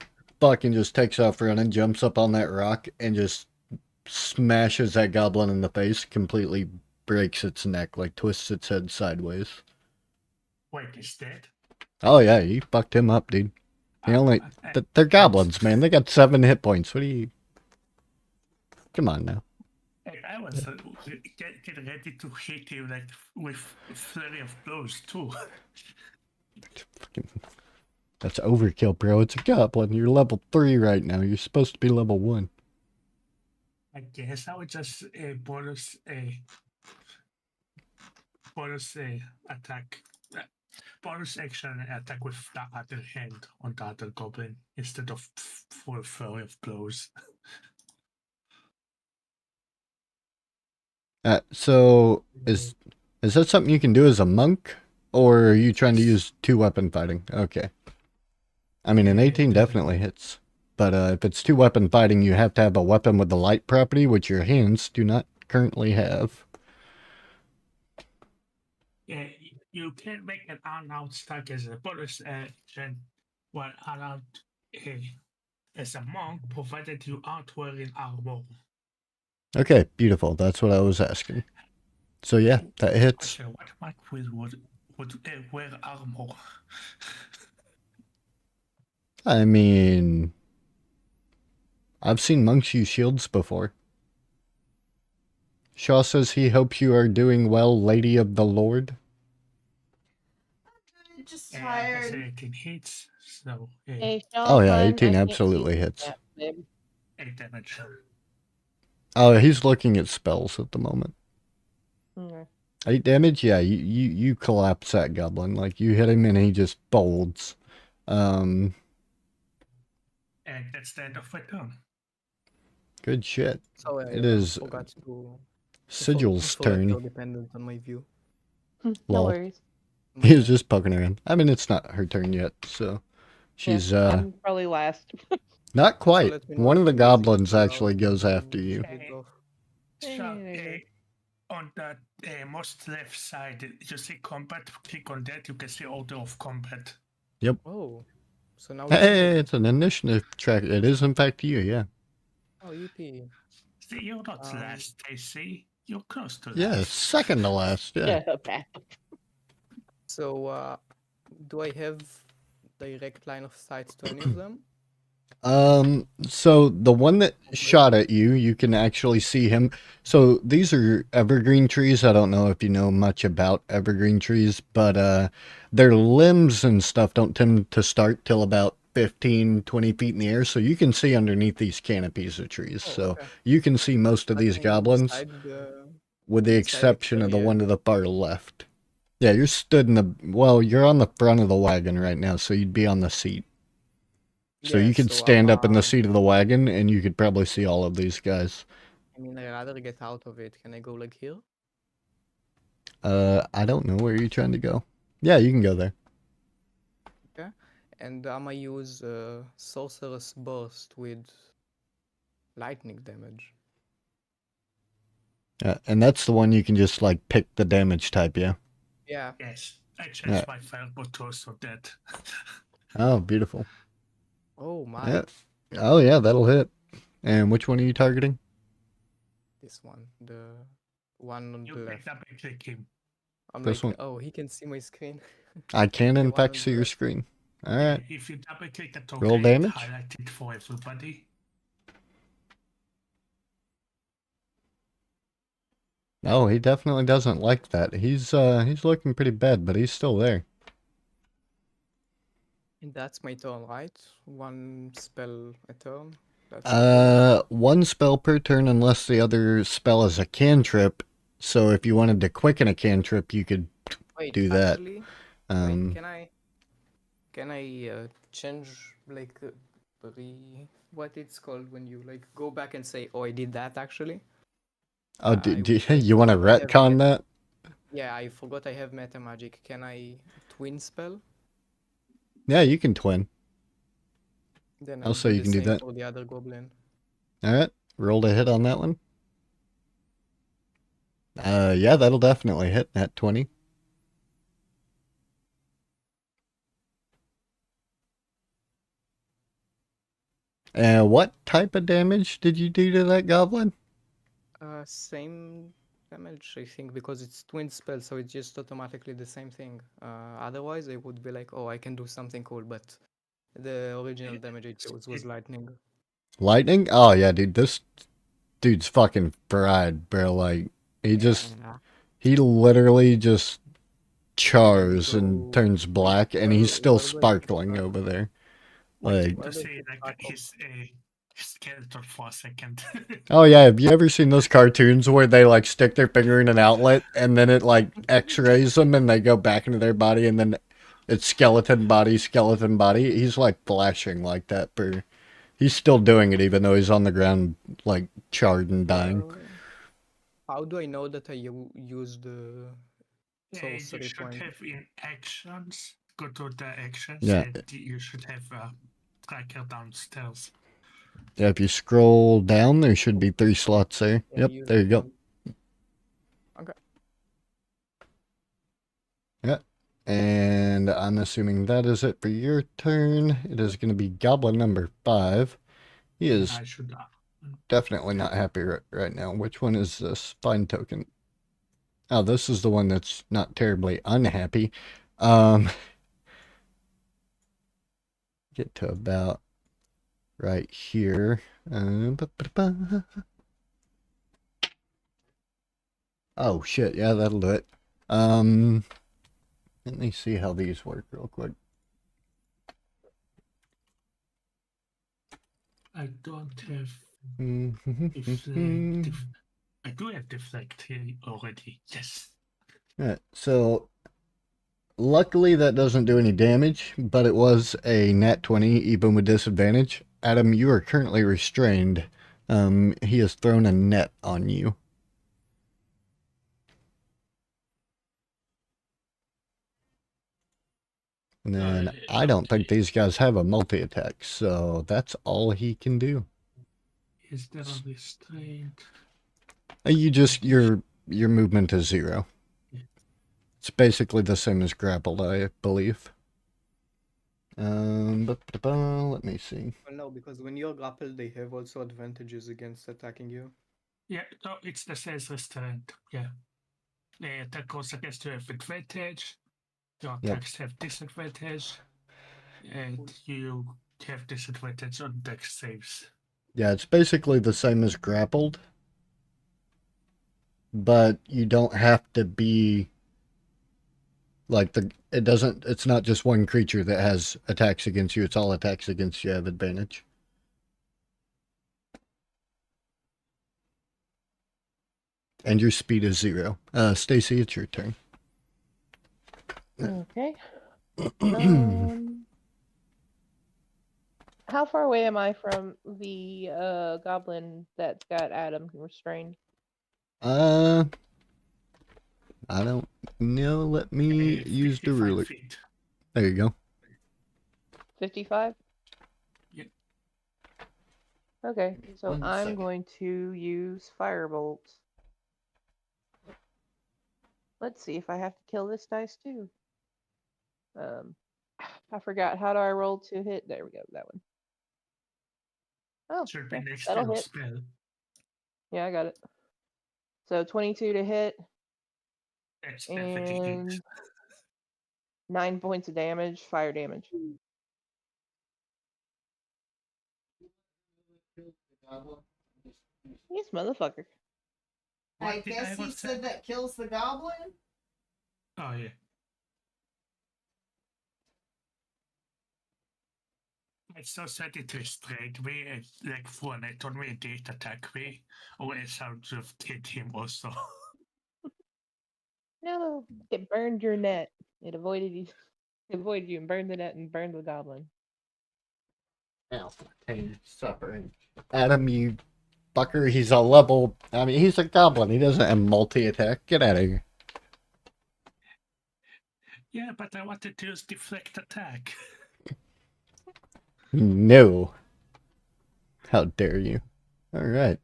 fucking just takes off running, jumps up on that rock, and just smashes that goblin in the face, completely breaks its neck, like twists its head sideways. Wait, is that? Oh yeah, you fucked him up, dude. They're goblins, man. They got 7 hit points. What do you... Come on now. I was get ready to hit you like with flurry of blows too. Fucking... That's overkill, bro. It's a goblin. You're level 3 right now. You're supposed to be level 1. I guess I would just bonus attack, bonus action attack with the other hand on the other goblin instead of full flurry of blows. So is that something you can do as a monk, or are you trying to use 2-weapon fighting? Okay. I mean, an 18 definitely hits. But if it's 2-weapon fighting, you have to have a weapon with the light property, which your hands do not currently have. Yeah, You can make an unarmed stack as a bonus action while unarmed as a monk, provided you aren't wearing armor. Okay, beautiful. That's what I was asking. So yeah, that hits. Question: what monk would wear armor? I mean, I've seen monks use shields before. Shaw says he hopes you are doing well, Lady of the Lord. I'm just That's tired. 18 hits, so Hey, Oh yeah, Sean, 18 I can't absolutely see hits. that, babe. 8 damage. Oh, he's looking at spells at the moment. Okay. 8 damage? Yeah, you collapse that goblin. Like, you hit him and he just folds. And that's the end of my turn. Good shit. So I It is forgot to. Sigil's forgot turn. you're dependent on my view. No Lol. worries. He was just poking around. I mean, it's not her turn yet, so she's I'm probably last. not So quite. let me know One if of the the music is goblins too loud actually goes to after you. turn it off. So, Hey. on the most left side, you see combat. Click on that. You can see order of combat. Oh, so now it's Hey, me. it's an initiative track. It is, in fact, you, yeah. Oh, yippee. See, you're not Um, last, AC. You're close to Yeah, last. second to last, yeah. Yeah, bad. So, do I have direct line of sight to any of them? So the one that shot at you, you can actually see him. So these are evergreen trees. I don't know if you know much about evergreen trees, but their limbs and stuff don't tend to start till about 15, 20 feet in the air. So you can see underneath these canopies of trees. Oh, So okay. you can see most of these Nothing goblins, beside the with the beside the exception of the carrier. one to the far left. Yeah, you're stood in the, well, you're on the front of the wagon right now, so you'd be on the seat. So Yeah, you could so stand up in the seat of the wagon and you could probably see all of these guys. I mean, I'd rather get out of it. Can I go like here? I don't know where you're trying to go. Yeah, you can go there. Okay. And I'ma use Sorcerer's Burst with lightning damage. And that's the one you can just like pick the damage type, yeah? Yeah. Yes, I changed Yeah. my firebolt to also that. Oh, beautiful. Oh my. Yeah. Oh yeah, that'll hit. And which one are you targeting? This one. The one on You the can left. double click him. I'm This like, one? oh, he can see my screen. I can The in one fact on see the your left. screen. Yeah, Alright. if you double click the Roll token, damage? highlight it for everybody. Oh, he definitely doesn't like that. He's looking pretty bad, but he's still there. And that's my turn, right? One spell a turn. That's my turn. One spell per turn unless the other spell is a cantrip. So if you wanted to quicken a cantrip, you could Wait, do that. actually, wait, Um, can I change like what it's called when you like go back and say, oh, I did that actually? oh, I you want to forgot I have retcon that? Yeah, I forgot I have meta magic. Can I twin spell? Yeah, you can twin. Then I'll I'll say do you the can do same that. for the other goblin. Alright, roll a hit on that one. Yeah, that'll definitely hit at 20. What type of damage did you do to that goblin? Same damage, I think, because it's twin spell, so it's just automatically the same thing. Otherwise, I would be like, oh, I can do something cool, but the original damage I chose was lightning. Lightning? Oh, yeah, dude, this dude's fucking fried, bro. Like, he literally just chars and So, turns black, and he's still where do I sparkling start? over there. Wait Like, to Where do I see keep like track of? his skeleton for a second. oh yeah, have you ever seen those cartoons where they like stick their finger in an outlet and then it like x-rays them and they go back into their body and then it's skeleton body, skeleton body? He's like flashing like that for... He's still doing it even though he's on the ground like charred and dying. How do I know that I used the You sorcery should point? have in actions. Go to the actions Yeah. and you should have a tracker downstairs. Yeah, if you scroll down, there should be 3 slots there. Yeah, I Yep, used there you go. one. Okay. Yeah. And I'm assuming that is it for your turn. It is going to be Goblin number 5. He is I should. definitely not happy right now. Which one is this? Find token. Oh, this is the one that's not terribly unhappy. Get to about right here. Oh, shit. Yeah, that'll do it. Let me see how these work real quick. I don't have. I do have deflect here already. Yes. Yeah, so luckily that doesn't do any damage, but it was a nat 20 even with disadvantage. Adam, you are currently restrained. He has thrown a net on you. And then I don't think these guys have a multi-attack, so that's all he can do. Is there a restraint? Your movement is 0. Yeah. It's basically the same as grappled, I believe. Let me see. Well, no, because when you're grappled, they have also advantages against attacking you. Yeah, no, it's the same as restraint. Yeah. The attack goes against you have advantage. Your attacks have disadvantage. And you have disadvantage on dex saves. Yeah, it's basically the same as grappled. But you don't have to be like it's not just one creature that has attacks against you, it's all attacks against you have advantage. And your speed is 0. Stacy, it's your turn. Okay. How far away am I from the goblin that's got Adam restrained? I don't know. Let me use the 55 ruler. feet. There you go. 55? Yep. Okay, so One I'm second. going to use Firebolt. Let's see if I have to kill this dice too. I forgot. How do I roll to hit? There we go. That one. Oh, Should be yeah, next to that'll your hit. spell. Yeah, I got it. So 22 to hit That's definitely it. and 9 points of damage, fire damage. Yes, motherfucker. I What did guess he was said that kills the goblin. Oh, yeah. I so set it restrained me, like for an automated attack me, or else I would have hit him also. No, it burned your net. It avoided you. It avoided you and burned the net and burned the goblin. Now, pain, suffering. Adam, you fucker, he's a level. I mean, he's a goblin. He doesn't have multi-attack. Get out of here. Yeah, but I wanted to use deflect attack. No. How dare you? All right.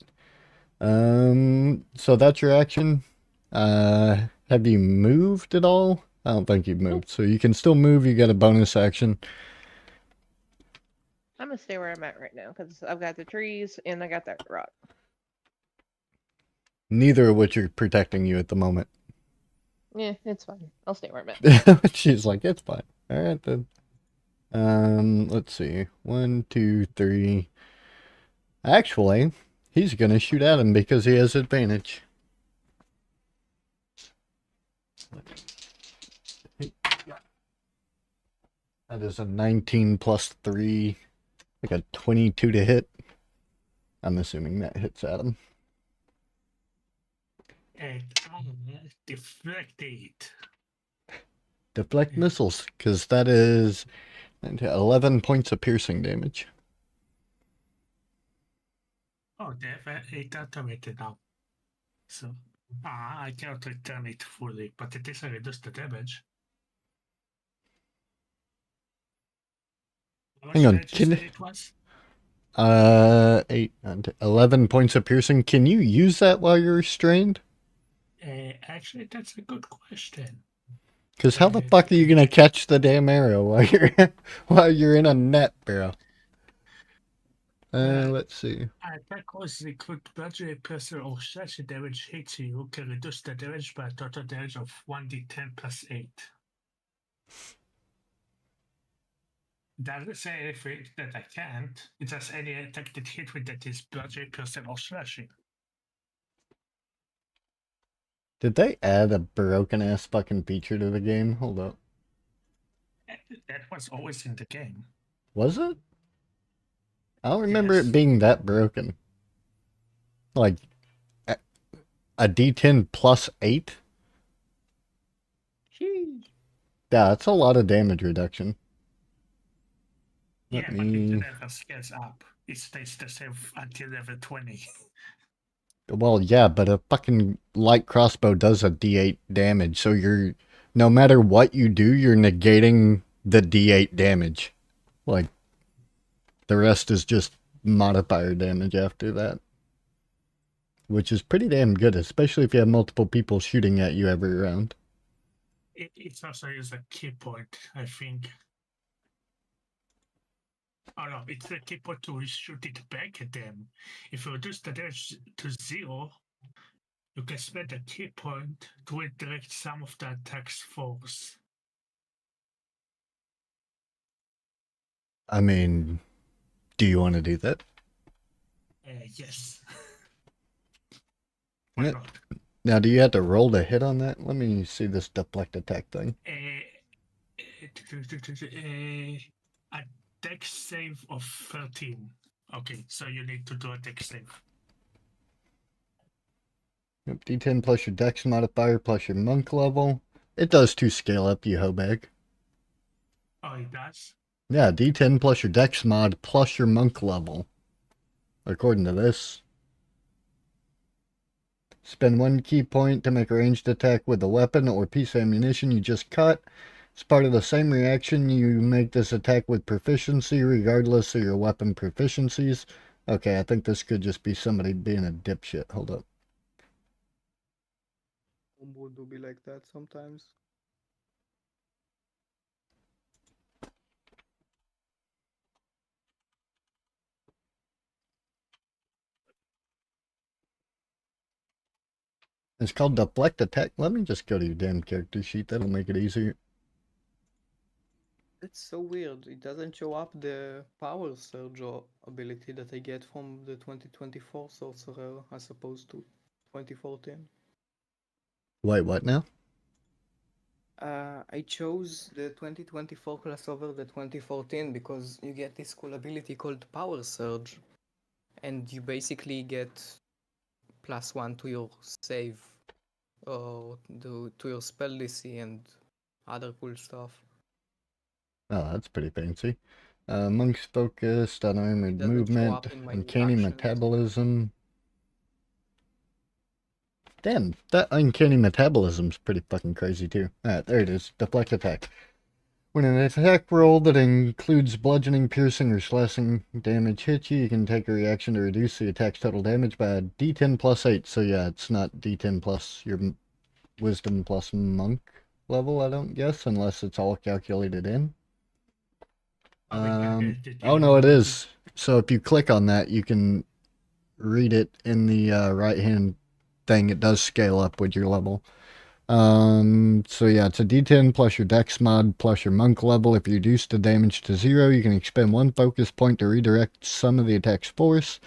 So that's your action. Have you moved at all? I don't think you've moved. So you can still move. You got a bonus action. I'm gonna stay where I'm at right now because I've got the trees and I got that rock. Neither of which are protecting you at the moment. Yeah, it's fine. I'll stay where I'm at. She's like, it's fine. All right then. Let's see. 1, 2, 3. Actually, he's gonna shoot at him because he has advantage. That is a 19 plus 3, like a 22 to hit. I'm assuming that hits Adam. And deflect it. Deflect missiles, because that is 11 points of piercing damage. Oh, it automated now. So, I cannot return it fully, but it is reduced the damage. Hang on, can it was? 8 and 11 points of piercing. Can you use that while you're restrained? Actually, that's a good question. Because how the fuck are you gonna catch the damn arrow while you're in a net, bro? Let's see. Attack rolls include bludgeoning, piercing, or slashing damage hits you can reduce the damage by a total damage of 1d10 plus 8. Doesn't say anything that I can't. It just any attack that hit with that is bludgeoning, piercing, or slashing. Did they add a broken ass fucking feature to the game? Hold up. That was always in the game. Was it? I don't remember Yes. it being that broken. Like, a D10 plus 8? Sheesh. Yeah, that's a lot of damage reduction. Yeah, Let but it me... never scales up. It stays the same until level 20. Well, yeah, but a fucking light crossbow does a D8 damage, so you're... No matter what you do, you're negating the D8 damage. Like, the rest is just modifier damage after that. Which is pretty damn good, especially if you have multiple people shooting at you every round. It's also is a key point, I think. Oh no, it's a key point to shoot it back at them. If you reduce the damage to 0, you can spend a key point to redirect some of the attack's force. I mean, do you want to do that? Yes. Why Yeah. not? Now, do you have to roll to hit on that? Let me see this deflect attack thing. A dex save of 13. Okay, so you need to do a dex save. Yep, D10 plus your dex modifier plus your monk level. It does 2 scale up, you hoe bag. Oh, it does? Yeah, D10 plus your dex mod plus your monk level. According to this. Spend 1 key point to make a ranged attack with a weapon or piece of ammunition you just cut. As part of the same reaction, you make this attack with proficiency regardless of your weapon proficiencies. Okay, I think this could just be somebody being a dipshit. Hold up. Would do be like that sometimes. It's called deflect attack. Let me just go to your damn character sheet. That'll make it easier. It's so weird. It doesn't show up the power surge ability that I get from the 2024 sorcerer as opposed to 2014. Wait, what now? I chose the 2024 class over the 2014 because you get this cool ability called Power Surge, and you basically get +1 to your save or to your spell DC and other cool stuff. Oh, that's pretty fancy. Monk's focused on armored Doesn't show movement, up in my uncanny actions. metabolism. Damn, that uncanny metabolism's pretty fucking crazy too. Alright, there it is. Deflect attack. When an attack roll that includes bludgeoning, piercing, or slashing damage hits you, you can take a reaction to reduce the attack's total damage by a D10 plus 8. So yeah, it's not D10 plus your wisdom plus monk level, I don't guess, unless it's all calculated in. Oh no, it is. So if you click on that, you can read it in the right hand thing. It does scale up with your level. So yeah, it's a D10 plus your dex mod plus your monk level. If you reduce the damage to 0, you can expend 1 focus point to redirect some of the attack's force.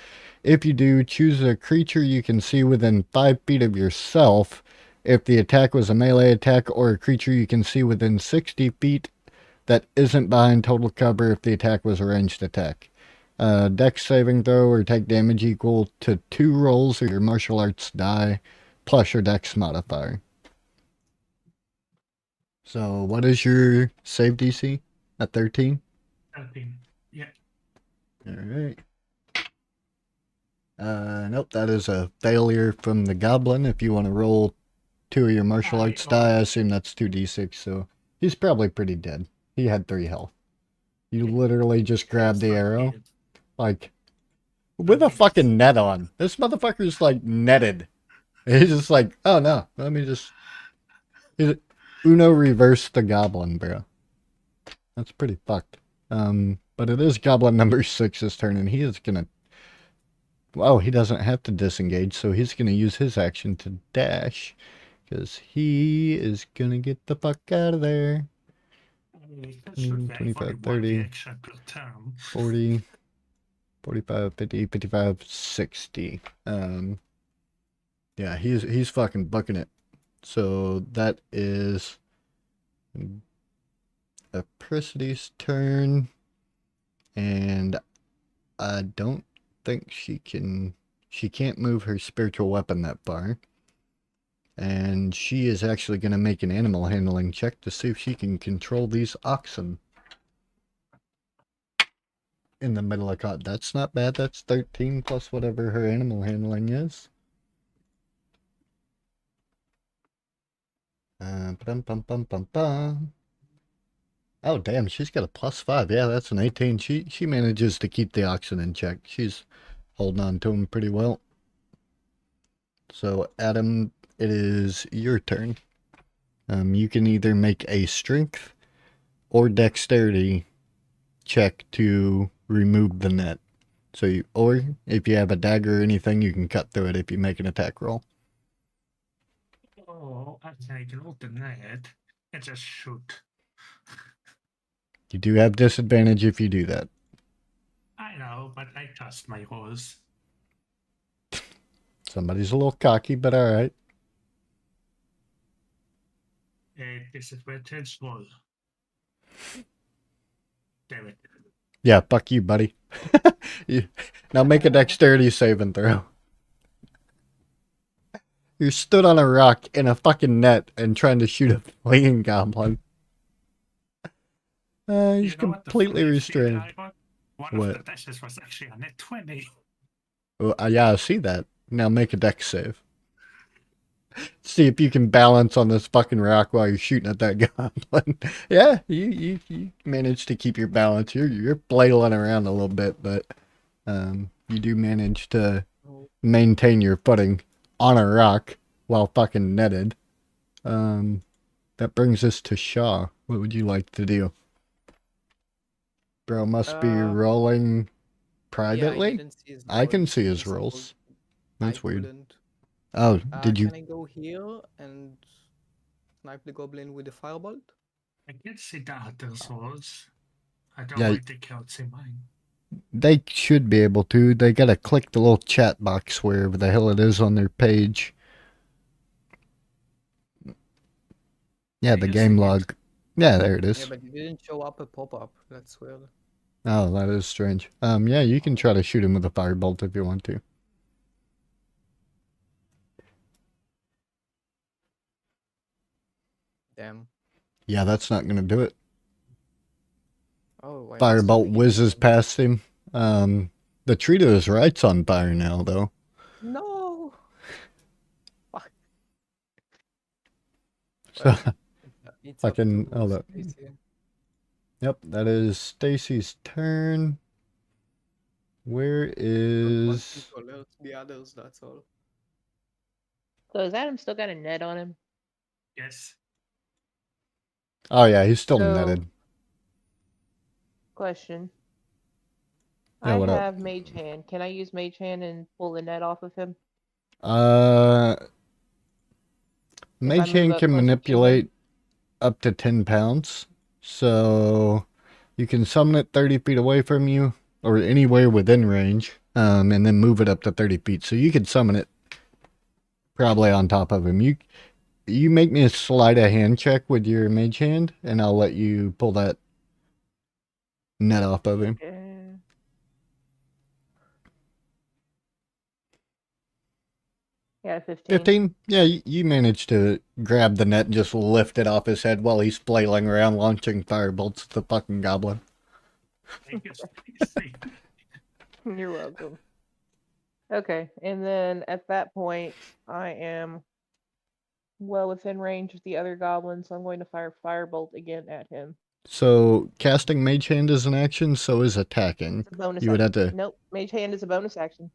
If you do, choose a creature you can see within 5 feet of yourself. If the attack was a melee attack, or a creature you can see within 60 feet that isn't behind total cover if the attack was a ranged attack. Dex saving throw or take damage equal to 2 rolls of your martial arts die plus your dex modifier. So what is your save DC? At 13? 13. Yeah. Alright. Nope, that is a failure from the goblin. If you want to roll 2 of your martial arts die, I assume that's 2d6, so he's probably pretty dead. He had 3 health. You literally just grab the arrow, like, with a fucking net on. This motherfucker's like netted. He's just like, oh no, let me just... Uno reverse the goblin, bro. That's pretty fucked. But it is goblin number 6's turn, and he is gonna... Wow, he doesn't have to disengage, so he's gonna use his action to dash. Because he is gonna get the fuck out of there. That should be 25, only one 30, reaction per turn. 40, 45, 50, 55, 60. Yeah, he's fucking bucking it. So that is Apricity's turn. And I don't think she can't move her spiritual weapon that far. And she is actually going to make an animal handling check to see if she can control these oxen. In the middle of caught. That's not bad. That's 13 plus whatever her animal handling is. Oh damn, she's got a +5. Yeah, that's an 18. She manages to keep the oxen in check. She's holding on to him pretty well. So Adam, it is your turn. You can either make a strength or dexterity check to remove the net. So or if you have a dagger or anything, you can cut through it if you make an attack roll. Oh, I can ignore the net and just shoot. You do have disadvantage if you do that. I know, but I trust my rolls. Somebody's a little cocky, but alright. Disadvantage roll. Damn it. Yeah, fuck you, buddy. Now make a dexterity saving throw. You stood on a rock in a fucking net and trying to shoot a fleeing goblin. He's completely restrained. One of the dashes was actually a net 20. Well, yeah, I see that. Now make a dex save. See if you can balance on this fucking rock while you're shooting at that goblin. Yeah, you managed to keep your balance. You're flailing around a little bit, but you do manage to maintain your footing on a rock while fucking netted. That brings us to Shaw. What would you like to do? Bro must be rolling privately? I can see his rolls. That's weird. Couldn't. Oh, did you? Can I go here and snipe the goblin with the firebolt? I can see the other's rolls. I don't Yeah. think they can't see mine. They should be able to. They gotta click the little chat box wherever the hell it is on their page. Yeah, the game log. Yeah, there it Yeah, is. but it didn't show up a pop-up. That's weird. Oh, that is strange. Yeah, you can try to shoot him with a firebolt if you want to. Damn. Yeah, that's not gonna do it. Oh, I must Firebolt have whizzes hit him. past him. The tree to his right's on fire now, though. No. Fuck. So, It's up fucking to hold up. Stacy. Yep, that is Stacy's turn. Where Not one is? people else, the others, that's all. So has Adam still got a net on him? Yes. Oh yeah, he's still So- netted. Question. Yeah, I what up? have Mage Hand. Can I use Mage Hand and pull the net off of him? Mage move Hand up can closer to him? manipulate up to 10 pounds. So you can summon it 30 feet away from you or anywhere within range, and then move it up to 30 feet. So you could summon it probably on top of him. You make me a sleight of hand check with your Mage Hand, and I'll let you pull that net off of him. Yeah, 15. 15? Yeah, you managed to grab the net and just lift it off his head while he's flailing around launching firebolts at the fucking goblin. Thank you, Stacy. You're welcome. Okay, and then at that point, I am well within range of the other goblin, so I'm going to fire Firebolt again at him. So, casting Mage Hand is an action, so is attacking. It's a bonus You would action. have to... Nope, Mage Hand is a bonus action.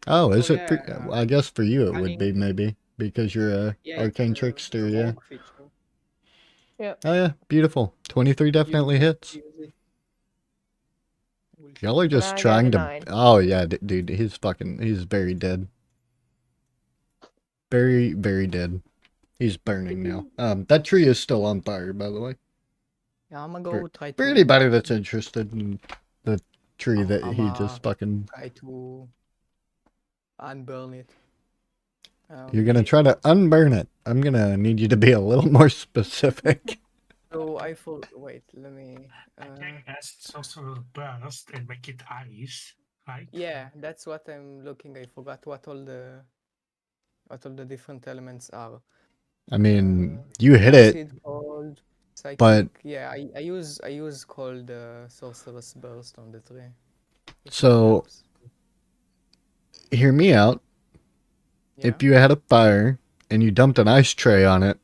Oh, is Oh, it? yeah, Well, I guess for you it would cunning. be, maybe. Because you're a Yeah, arcane it's trickster, the yeah. rogue feature. Yep. Oh yeah, beautiful. 23 definitely hits. Use it. We'll Y'all are see. just I got trying a to. 9. Oh yeah, dude, he's very dead. Very, very dead. He's burning now. That tree is still on fire, by the way. Yeah, I'm gonna For, go try for to. anybody that's interested in the tree that he I'ma just fucking. try to unburn it. You're gonna try to unburn it. I'm gonna need you to be a little more specific. So wait. Let me. I think it's also burst and make it ice, right? Yeah, that's what I'm looking. I forgot what all the different elements are. I mean, you hit it, Acid, cold, psychic. but Yeah, I use cold sorcerer's burst on the tree. If it so helps. hear me out. Yeah. If you had a fire and you dumped an ice tray on it,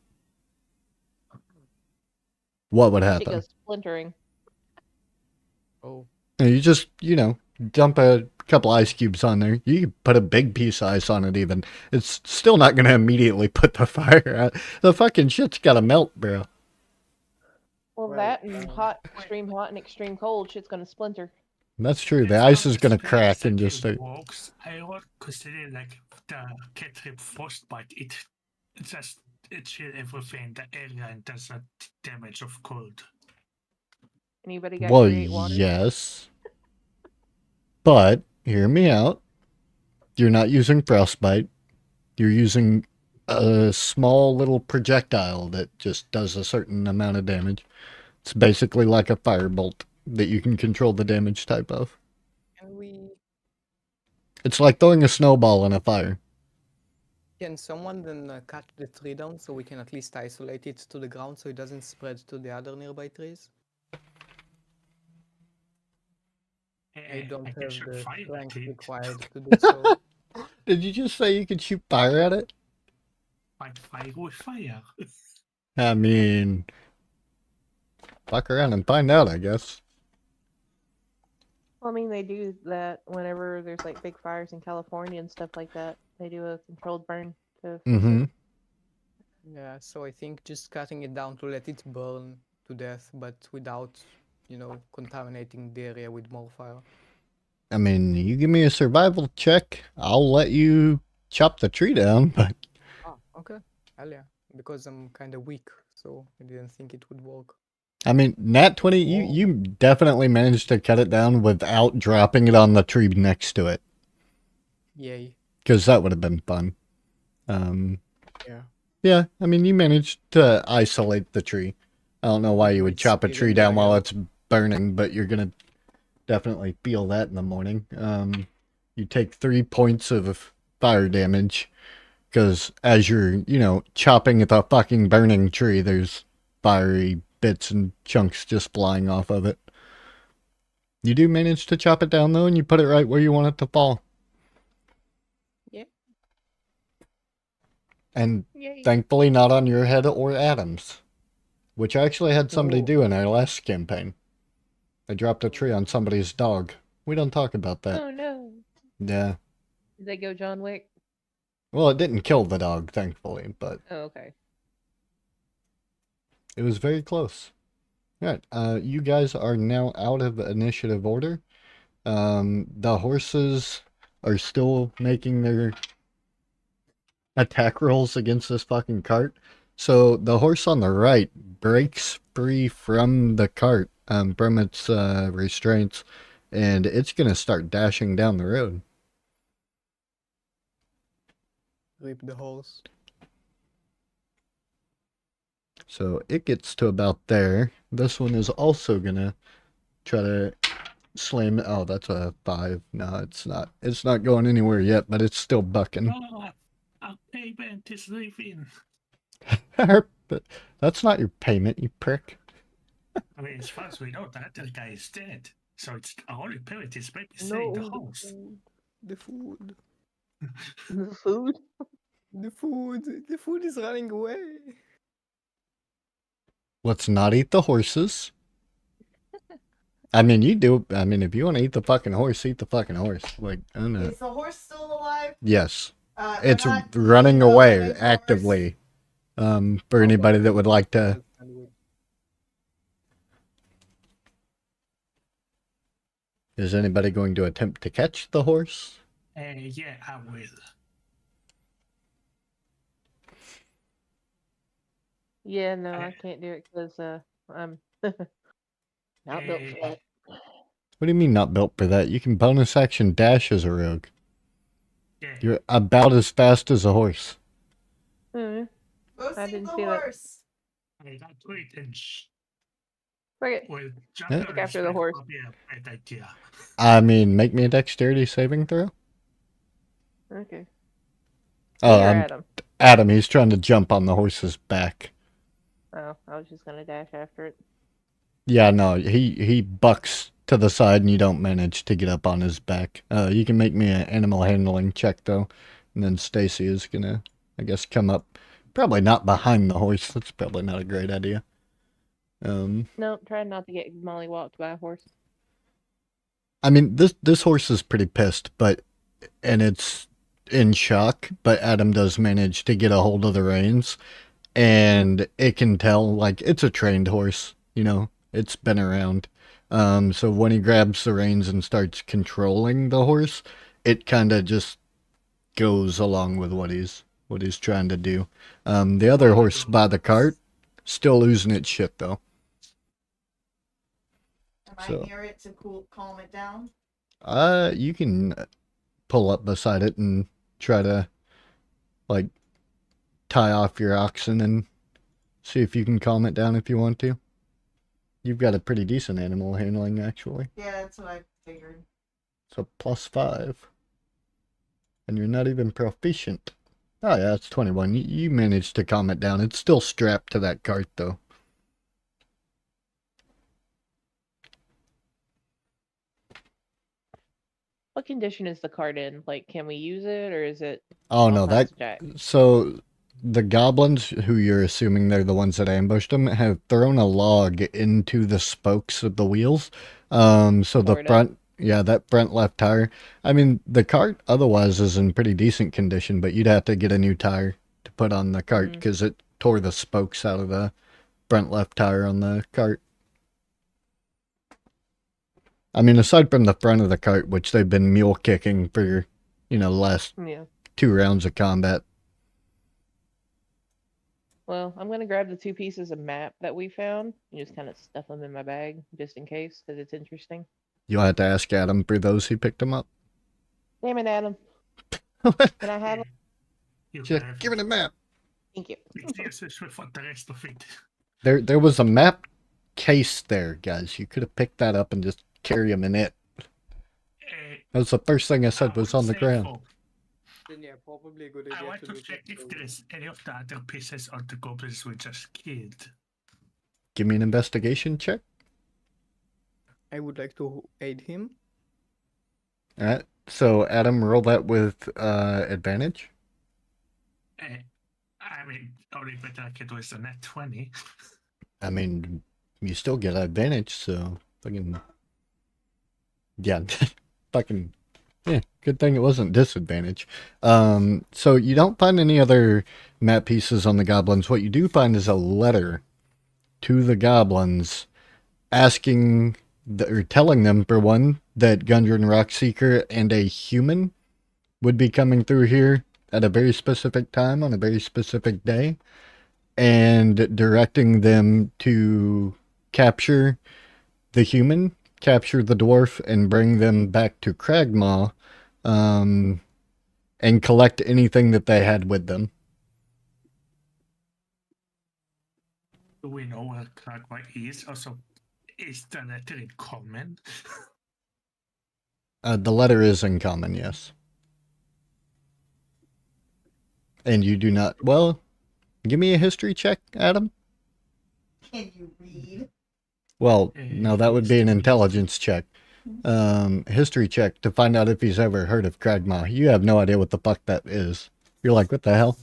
what would Shit happen? goes splintering. Oh. You just, dump a couple ice cubes on there. You can put a big piece of ice on it even. It's still not going to immediately put the fire out. The fucking shit's got to melt, bro. Well, Well, that and hot and extreme cold, shit's gonna splinter. That's true. The It's ice not is going to spell crack and that just it start. works. I would consider like the cantrip frostbite. It just it chill everything the area and does that damage of cold. Anybody got Well, create water? yes. But, hear me out. You're not using frostbite. You're using a small little projectile that just does a certain amount of damage. It's basically like a firebolt that you can control the damage type of. Can we? It's like throwing a snowball in a fire. Can someone then cut the tree down so we can at least isolate it to the ground so it doesn't spread to the other nearby trees? I don't have guess the fire strength it. required to do so. Did you just say you could shoot fire at it? Fight fire with fire. I mean, fuck around and find out, I guess. Well, I mean, they do that whenever there's like big fires in California and stuff like that. They do a controlled burn to. Mm-hmm. Yeah, so I think just cutting it down to let it burn to death, but without, contaminating the area with more fire. I mean, you give me a survival check, I'll let you chop the tree down, but Ah, okay. Hell yeah. Because I'm kind of weak, so I didn't think it would work. I mean, Nat 20, you definitely managed to cut it down without dropping it on the tree next to it. Yay. Because that would have been fun. Yeah. Yeah, I mean, you managed to isolate the tree. I don't know why you would It's chop a even tree down while better. it's burning, but you're going to definitely feel that in the morning. You take 3 points of fire damage because as you're, chopping at the fucking burning tree, there's fiery bits and chunks just flying off of it. You do manage to chop it down, though, and you put it right where you want it to fall. Yeah. And Yay. thankfully not on your head or Adam's, which I actually had somebody Oh. do in our last campaign. I dropped a tree on somebody's dog. We don't talk about that. Oh no. Yeah. Did they go John Wick? Well, it didn't kill the dog, thankfully, but Oh, okay. it was very close. Alright, you guys are now out of initiative order. The horses are still making their attack rolls against this fucking cart. So the horse on the right breaks free from the cart, from its restraints, and it's gonna start dashing down the road. Rip the horse. So it gets to about there. This one is also gonna try to slam. Oh, that's a 5. No, it's not. It's not going anywhere yet, but it's still bucking. Oh, our payment is leaving. But that's not your payment, you prick. I mean, as far as we know, that other guy is dead. So it's our only payment is maybe selling the house. The food. The food? The food. The food is running away. Let's not eat the horses. I mean, you do. I mean, if you want to eat the fucking horse, eat the fucking horse. Like, I don't know. Is the horse still alive? Yes. They're It's not running eating the away horse. actively. For anybody that would like to. Is anybody going to attempt to catch the horse? Yeah, I will. Yeah, no, I can't do it because I'm not built for that. What do you mean not built for that? You can bonus action dash as a rogue. Yeah. You're about as fast as a horse. Mm, Go I save didn't the see that. horse. I got to it and Frick it. well, Yeah. jumping Look after the horse. Probably a bad idea. I mean, make me a dexterity saving throw. Okay. Oh, Me or I'm Adam? Adam. He's trying to jump on the horse's back. Oh, I was just gonna dash after it. Yeah, no, he bucks to the side and you don't manage to get up on his back. You can make me an animal handling check though, and then Stacy is gonna, I guess, come up. Probably not behind the horse. That's probably not a great idea. No, try not to get mollywopped by a horse. I mean, this horse is pretty pissed, and it's in shock. But Adam does manage to get a hold of the reins, and it can tell like it's a trained horse. You know, it's been around. So when he grabs the reins and starts controlling the horse, it kind of just goes along with what he's trying to do. The other horse by the cart, still losing its shit though. Am So- I near it to calm it down? You can pull up beside it and try to like tie off your oxen and see if you can calm it down if you want to. You've got a pretty decent animal handling actually. Yeah, that's what I figured. So +5. And you're not even proficient. Oh yeah, it's 21. You managed to calm it down. It's still strapped to that cart though. What condition is the cart in? Like, can we use it, or is it Oh all no, kinds that of jack? so the goblins, who you're assuming they're the ones that ambushed them, have thrown a log into the spokes of the wheels. So the Tore it up. front, yeah, that front left tire. I mean, the cart otherwise is in pretty decent condition, but you'd have to get a new tire to put on the cart Mm. because it tore the spokes out of the front left tire on the cart. I mean, aside from the front of the cart, which they've been mule kicking for, the last Yeah. 2 rounds of combat. Well, I'm gonna grab the 2 pieces of map that we found and just kind of stuff them in my bag just in case, because it's interesting. You'll have to ask Adam for those who picked them up. Damn it, Adam. Can I have them? You Just have give it a map. Thank you. It's useful for the rest of it. There was a map case there, guys. You could have picked that up and just carry them in it. That was the first thing I said was on the ground. Then yeah, probably a good I idea want to to do check that. if there's any of the other pieces of the goblins we just killed. Give me an investigation check. I would like to aid him. Alright. So Adam, roll that with advantage. I mean, only better I could do is a net 20. I mean, you still get advantage, so fucking yeah, fucking yeah. Good thing it wasn't disadvantage. So you don't find any other map pieces on the goblins. What you do find is a letter to the goblins, asking or telling them, for one, that Gundren Rockseeker and a human would be coming through here at a very specific time on a very specific day, and directing them to capture the human, capture the dwarf, and bring them back to Cragmaw, and collect anything that they had with them. Do we know where Kragma is? Also, is the letter in common? The letter is in common, yes. And you do not. Well, give me a history check, Adam. Can you read? Well, no, that would be an intelligence check. History check to find out if he's ever heard of Cragmaw. You have no idea what the fuck that is. You're like, what the hell?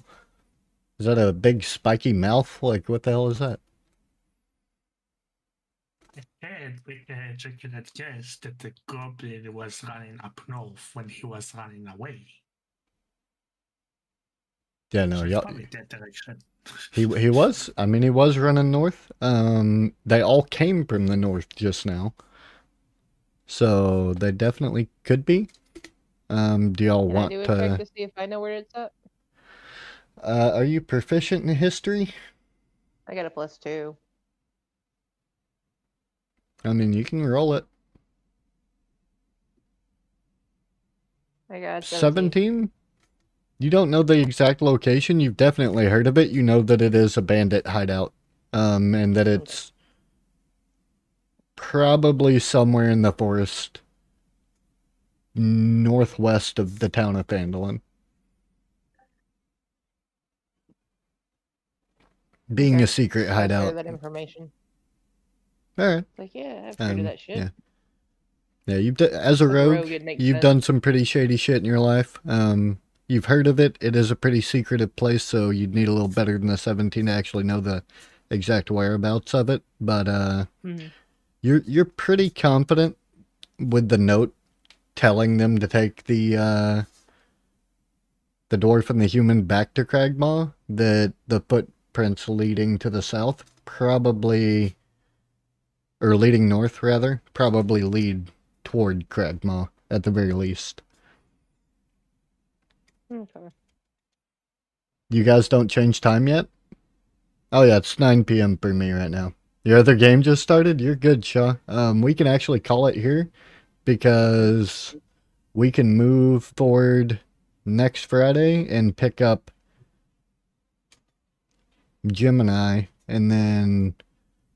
Is that a big spiky mouth? Like, what the hell is that? And we can check it at guess that the goblin was running up north when he was running away. Yeah, no, So it's yeah. probably that direction. He was. I mean, he was running north. They all came from the north just now. So they definitely could be. Do y'all Can I want do a check to... to see if I know where it's at? Are you proficient in history? I got a +2. I mean, you can roll it. I got 17. 17? You don't know the exact location. You've definitely heard of it. You know that it is a bandit hideout. And that it's probably somewhere in the forest northwest of the town of Phandalin. Being Okay. a secret I'll share hideout. that information. Alright. Like, yeah, I've heard of that shit. Yeah. Yeah, as a Like a rogue, rogue, it makes you've sense. done some pretty shady shit in your life. You've heard of it. It is a pretty secretive place, so you'd need a little better than a 17 to actually know the exact whereabouts of it. But you're pretty confident with the note telling them to take the dwarf and the human back to Cragmaw, that the footprints leading to the south probably, or leading north rather, probably lead toward Cragmaw at the very least. Okay. You guys don't change time yet? Oh yeah, it's 9 p.m. for me right now. Your other game just started? You're good, Shaw. We can actually call it here because we can move forward next Friday and pick up Gemini, and then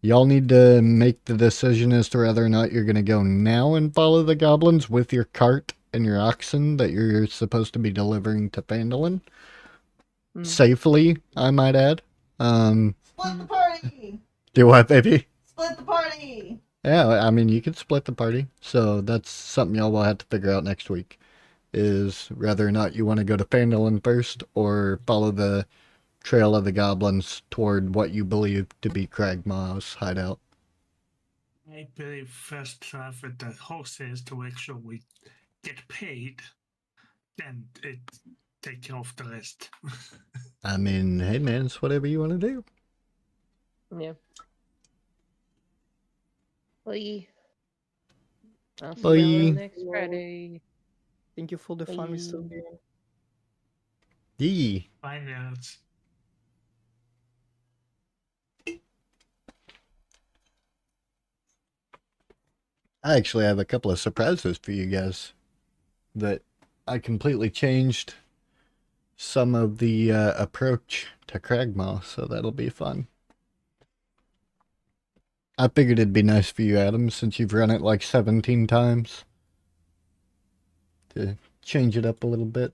y'all need to make the decision as to whether or not you're going to go now and follow the goblins with your cart and your oxen that you're supposed to be delivering to Phandalin. Safely, I might add. Split the party! Do what, baby? Split the party! Yeah, I mean, you can split the party. So that's something y'all will have to figure out next week, is whether or not you want to go to Phandalin first or follow the trail of the goblins toward what you believe to be Cragmaw's hideout. I believe first start with the horses to make sure we get paid, then take care of the rest. I mean, hey man, it's whatever you want to do. Yeah. Bye. I'll see Bye. you next Friday. Thank you for the fun, Mr. Bye. B. Yee. Bye, nerds. I actually have a couple of surprises for you guys that I completely changed some of the approach to Cragmaw, so that'll be fun. I figured it'd be nice for you, Adam, since you've run it like 17 times, to change it up a little bit.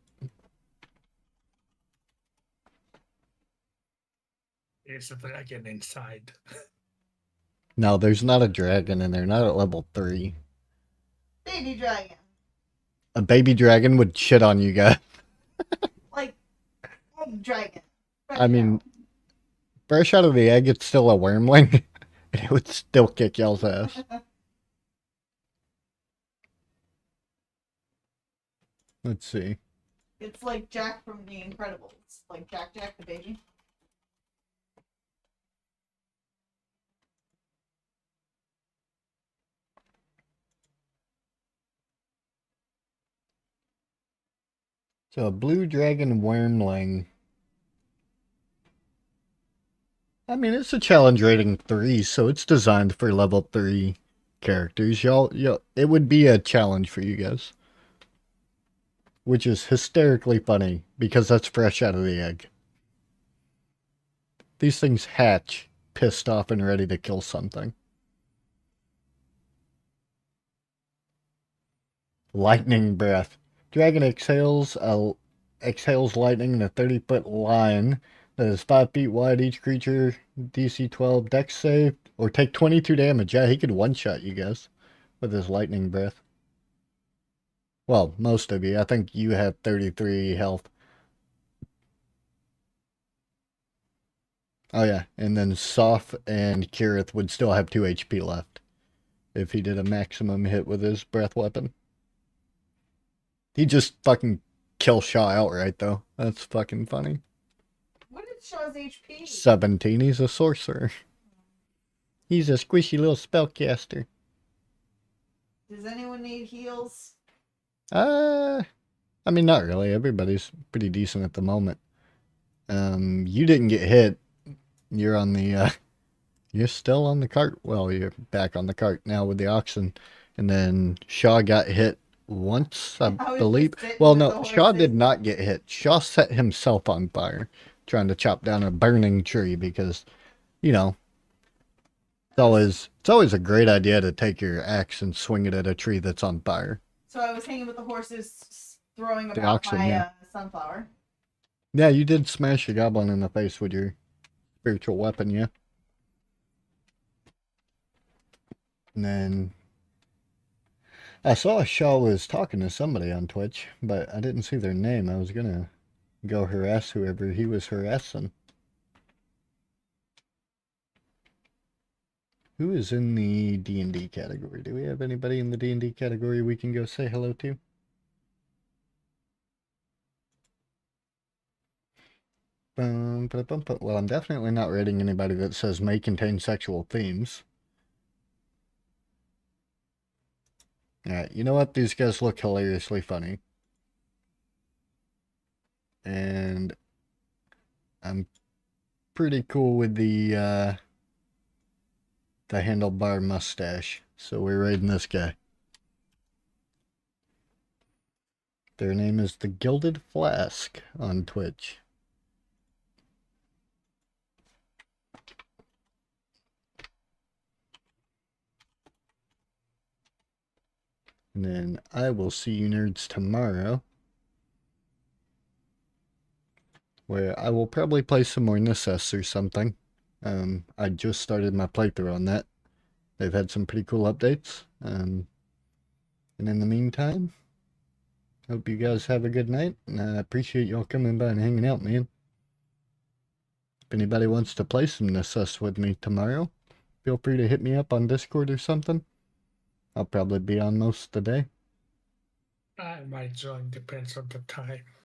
There's a dragon inside. No, there's not a dragon in there, not at level 3. Baby dragon. A baby dragon would shit on you guys. Like, egg dragon. I mean, fresh out of the egg, it's still a wormling, and it would still kick y'all's ass. Let's see. It's like Jack from The Incredibles. Like Jack the baby. So a blue dragon wormling. I mean, it's a challenge rating 3, so it's designed for level 3 characters. Y'all, it would be a challenge for you guys. Which is hysterically funny, because that's fresh out of the egg. These things hatch, pissed off and ready to kill something. Lightning breath. Dragon exhales lightning in a 30-foot line that is 5 feet wide. Each creature, DC 12 dex save, or take 22 damage. Yeah, he could one-shot you guys with his lightning breath. Well, most of you. I think you have 33 health. Oh yeah, and then Soph and Kirith would still have 2 HP left if he did a maximum hit with his breath weapon. He just fucking kill Shaw outright, though. That's fucking funny. What is Shaw's HP? 17, he's a sorcerer. He's a squishy little spellcaster. Does anyone need heals? I mean, not really. Everybody's pretty decent at the moment. You didn't get hit. You're on the, you're still on the cart. Well, you're back on the cart now with the oxen. And then Shaw got hit once, I I was believe. just sitting Well, with no, the Shaw horses. did not get hit. Shaw set himself on fire trying to chop down a burning tree because, you know, it's always a great idea to take your axe and swing it at a tree that's on fire. So I was hanging with the horses, throwing The about oxen, my yeah. sunflower. Yeah, you did smash a goblin in the face with your spiritual weapon, yeah. And then I saw Shaw was talking to somebody on Twitch, but I didn't see their name. I was gonna go harass whoever he was harassing. Who is in the D&D category? Do we have anybody in the D&D category we can go say hello to? Well, I'm definitely not rating anybody that says may contain sexual themes. Alright, you know what? These guys look hilariously funny. And I'm pretty cool with the handlebar mustache. So we're raiding this guy. Their name is the Gilded Flask on Twitch. And then I will see you nerds tomorrow, where I will probably play some more Necess or something. I just started my playthrough on that. They've had some pretty cool updates. And in the meantime, hope you guys have a good night, and I appreciate y'all coming by and hanging out, man. If anybody wants to play some Necess with me tomorrow, feel free to hit me up on Discord or something. I'll probably be on most of the day. I might join, depends on the time.